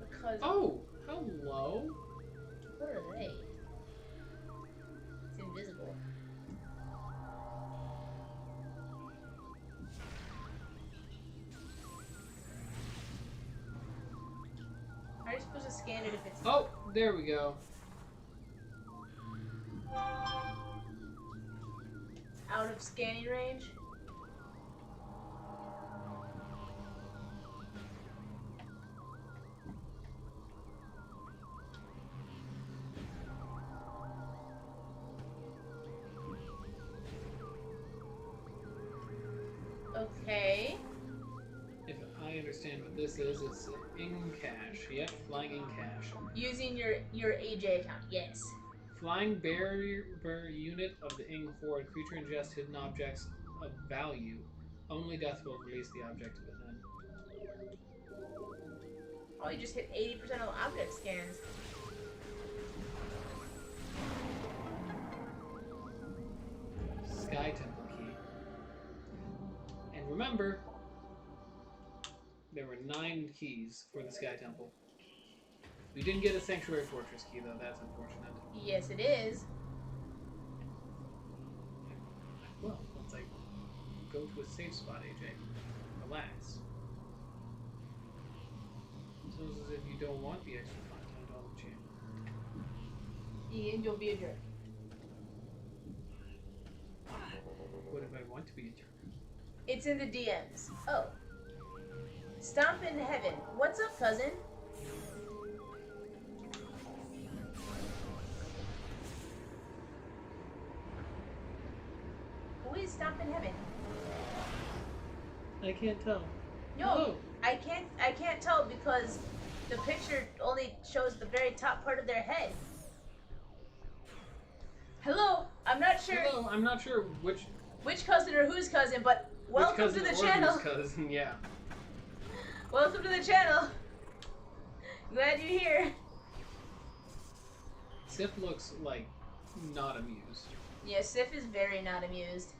[SPEAKER 2] Because...
[SPEAKER 1] Oh! Hello!
[SPEAKER 2] What are they? It's invisible. How are you supposed to scan it if it's...
[SPEAKER 1] Oh! There we go.
[SPEAKER 2] out of scanning range? Okay.
[SPEAKER 1] If I understand what this is, it's in cache. Yep, flying in cache.
[SPEAKER 2] Using your AJ account, yes.
[SPEAKER 1] Flying barrier unit of the ing horde. Creature ingests hidden objects of value. Only death will release the object within.
[SPEAKER 2] Oh, you just hit 80% of object scans.
[SPEAKER 1] Sky Temple key. And remember, there were 9 keys for the Sky Temple. We didn't get a Sanctuary Fortress key, though. That's unfortunate.
[SPEAKER 2] Yes, it is.
[SPEAKER 1] Well, once I go to a safe spot, AJ. Relax. So it's as if you don't want the extra content, don't you?
[SPEAKER 2] And you'll be a jerk.
[SPEAKER 1] What if I want to be a jerk?
[SPEAKER 2] It's in the DMs. Oh. Stomp in heaven. What's up, cousin? Who is Stomp in heaven?
[SPEAKER 1] I can't tell.
[SPEAKER 2] No,
[SPEAKER 1] Hello.
[SPEAKER 2] I can't tell because the picture only shows the very top part of their head. Hello, I'm not sure.
[SPEAKER 1] Hello, I'm not sure which
[SPEAKER 2] cousin or whose cousin, but welcome to the channel.
[SPEAKER 1] Whose cousin, yeah.
[SPEAKER 2] Welcome to the channel. Glad you're here.
[SPEAKER 1] Sif looks like not amused.
[SPEAKER 2] Yeah, Sif is very not amused.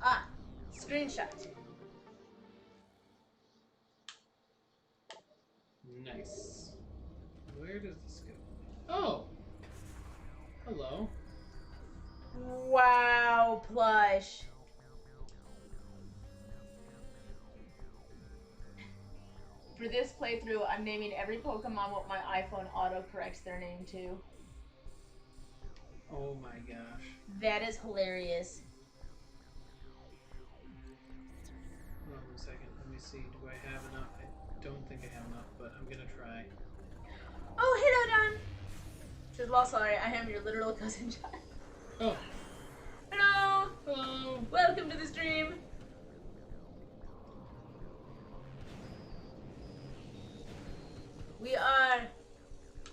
[SPEAKER 2] Ah, screenshot.
[SPEAKER 1] Nice. Where does this go? Oh! Hello.
[SPEAKER 2] Wow, plush. For this playthrough, I'm naming every Pokemon what my iPhone autocorrects their name to.
[SPEAKER 1] Oh my gosh.
[SPEAKER 2] That is hilarious.
[SPEAKER 1] Hold on 1 second. Let me see. Do I have enough? I don't think I have enough, but I'm gonna try.
[SPEAKER 2] Oh, hello, Don. Says Lost Sorry, I am your literal cousin, John.
[SPEAKER 1] Oh.
[SPEAKER 2] Hello.
[SPEAKER 1] Hello.
[SPEAKER 2] Welcome to the stream. We are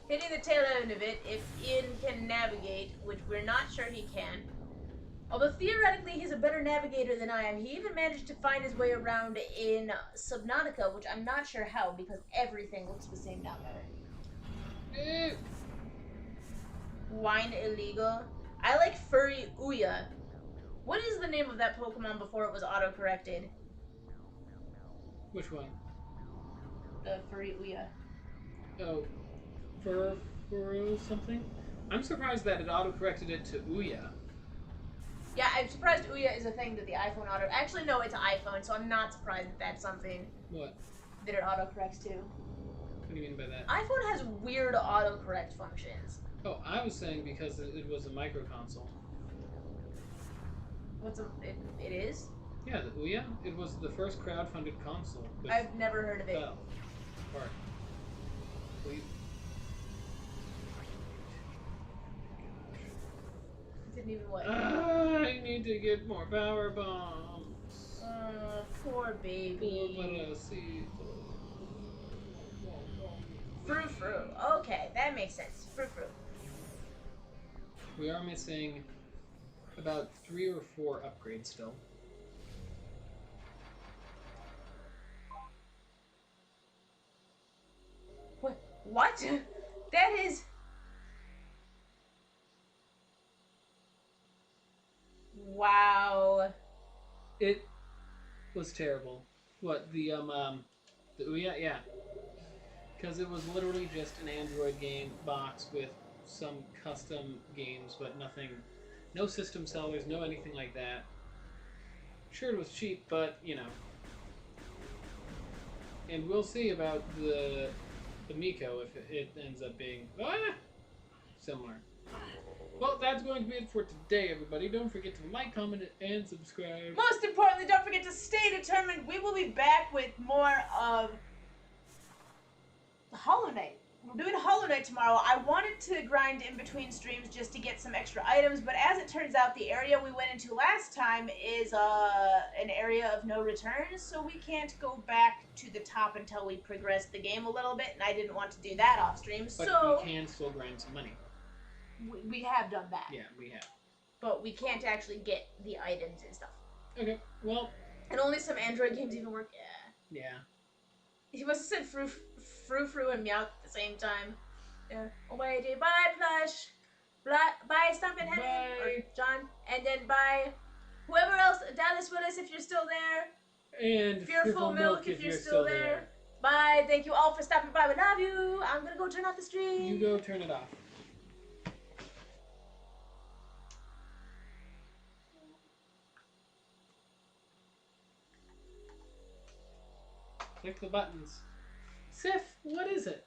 [SPEAKER 2] hitting the tail end of it if Ian can navigate, which we're not sure he can. Although theoretically he's a better navigator than I am. He even managed to find his way around in Subnautica, which I'm not sure how because everything looks the same down there. Wine illegal. I like Furry Ouya. What is the name of that Pokemon before it was auto-corrected?
[SPEAKER 1] Which one?
[SPEAKER 2] The Furry Ouya.
[SPEAKER 1] Oh. Furu something? I'm surprised that it auto-corrected it to Ouya.
[SPEAKER 2] Yeah, I'm surprised Ouya is a thing that the iPhone auto... Actually, no, it's an iPhone, so I'm not surprised that that's something
[SPEAKER 1] What?
[SPEAKER 2] that it autocorrects to.
[SPEAKER 1] What do you mean by that?
[SPEAKER 2] iPhone has weird autocorrect functions.
[SPEAKER 1] Oh, I was saying because it was a micro console.
[SPEAKER 2] What's a... It is?
[SPEAKER 1] Yeah, the Ouya. It was the first crowd-funded console.
[SPEAKER 2] I've never heard of it.
[SPEAKER 1] Fell apart. We...
[SPEAKER 2] Didn't even what?
[SPEAKER 1] I need to get more power bombs.
[SPEAKER 2] Poor baby. Frou. Okay, that makes sense. Frou.
[SPEAKER 1] We are missing about 3 or 4 upgrades still.
[SPEAKER 2] What? That is... Wow.
[SPEAKER 1] It was terrible. What, the Ouya? Yeah. Because it was literally just an Android game box with some custom games, but nothing, no system sellers, no anything like that. Sure, it was cheap, but, you know. And we'll see about the Miko if it ends up being similar. Well, that's going to be it for today, everybody. Don't forget to like, comment, and subscribe.
[SPEAKER 2] Most importantly, don't forget to stay determined. We will be back with more of Hollow Knight. We're doing Hollow Knight tomorrow. I wanted to grind in between streams just to get some extra items, but as it turns out, the area we went into last time is an area of no return, so we can't go back to the top until we progress the game a little bit, and I didn't want to do that off stream,
[SPEAKER 1] But
[SPEAKER 2] so...
[SPEAKER 1] we can still grind some money.
[SPEAKER 2] We have done that.
[SPEAKER 1] Yeah, we have.
[SPEAKER 2] But we can't actually get the items and stuff.
[SPEAKER 1] Okay, well...
[SPEAKER 2] And only some Android games even work. Yeah.
[SPEAKER 1] Yeah.
[SPEAKER 2] He must have said frou and meow at the same time. Yeah. Alrighty, bye, Plush. Bye, Stumpin' Henry. Or John. And then bye, whoever else. Dallas Willis, if you're still there.
[SPEAKER 1] And
[SPEAKER 2] Fearful Milk, if you're still there. Bye. Thank you all for stopping by. We love you. I'm gonna go turn off the stream.
[SPEAKER 1] You go turn it off. Click the buttons. Sif, what is it?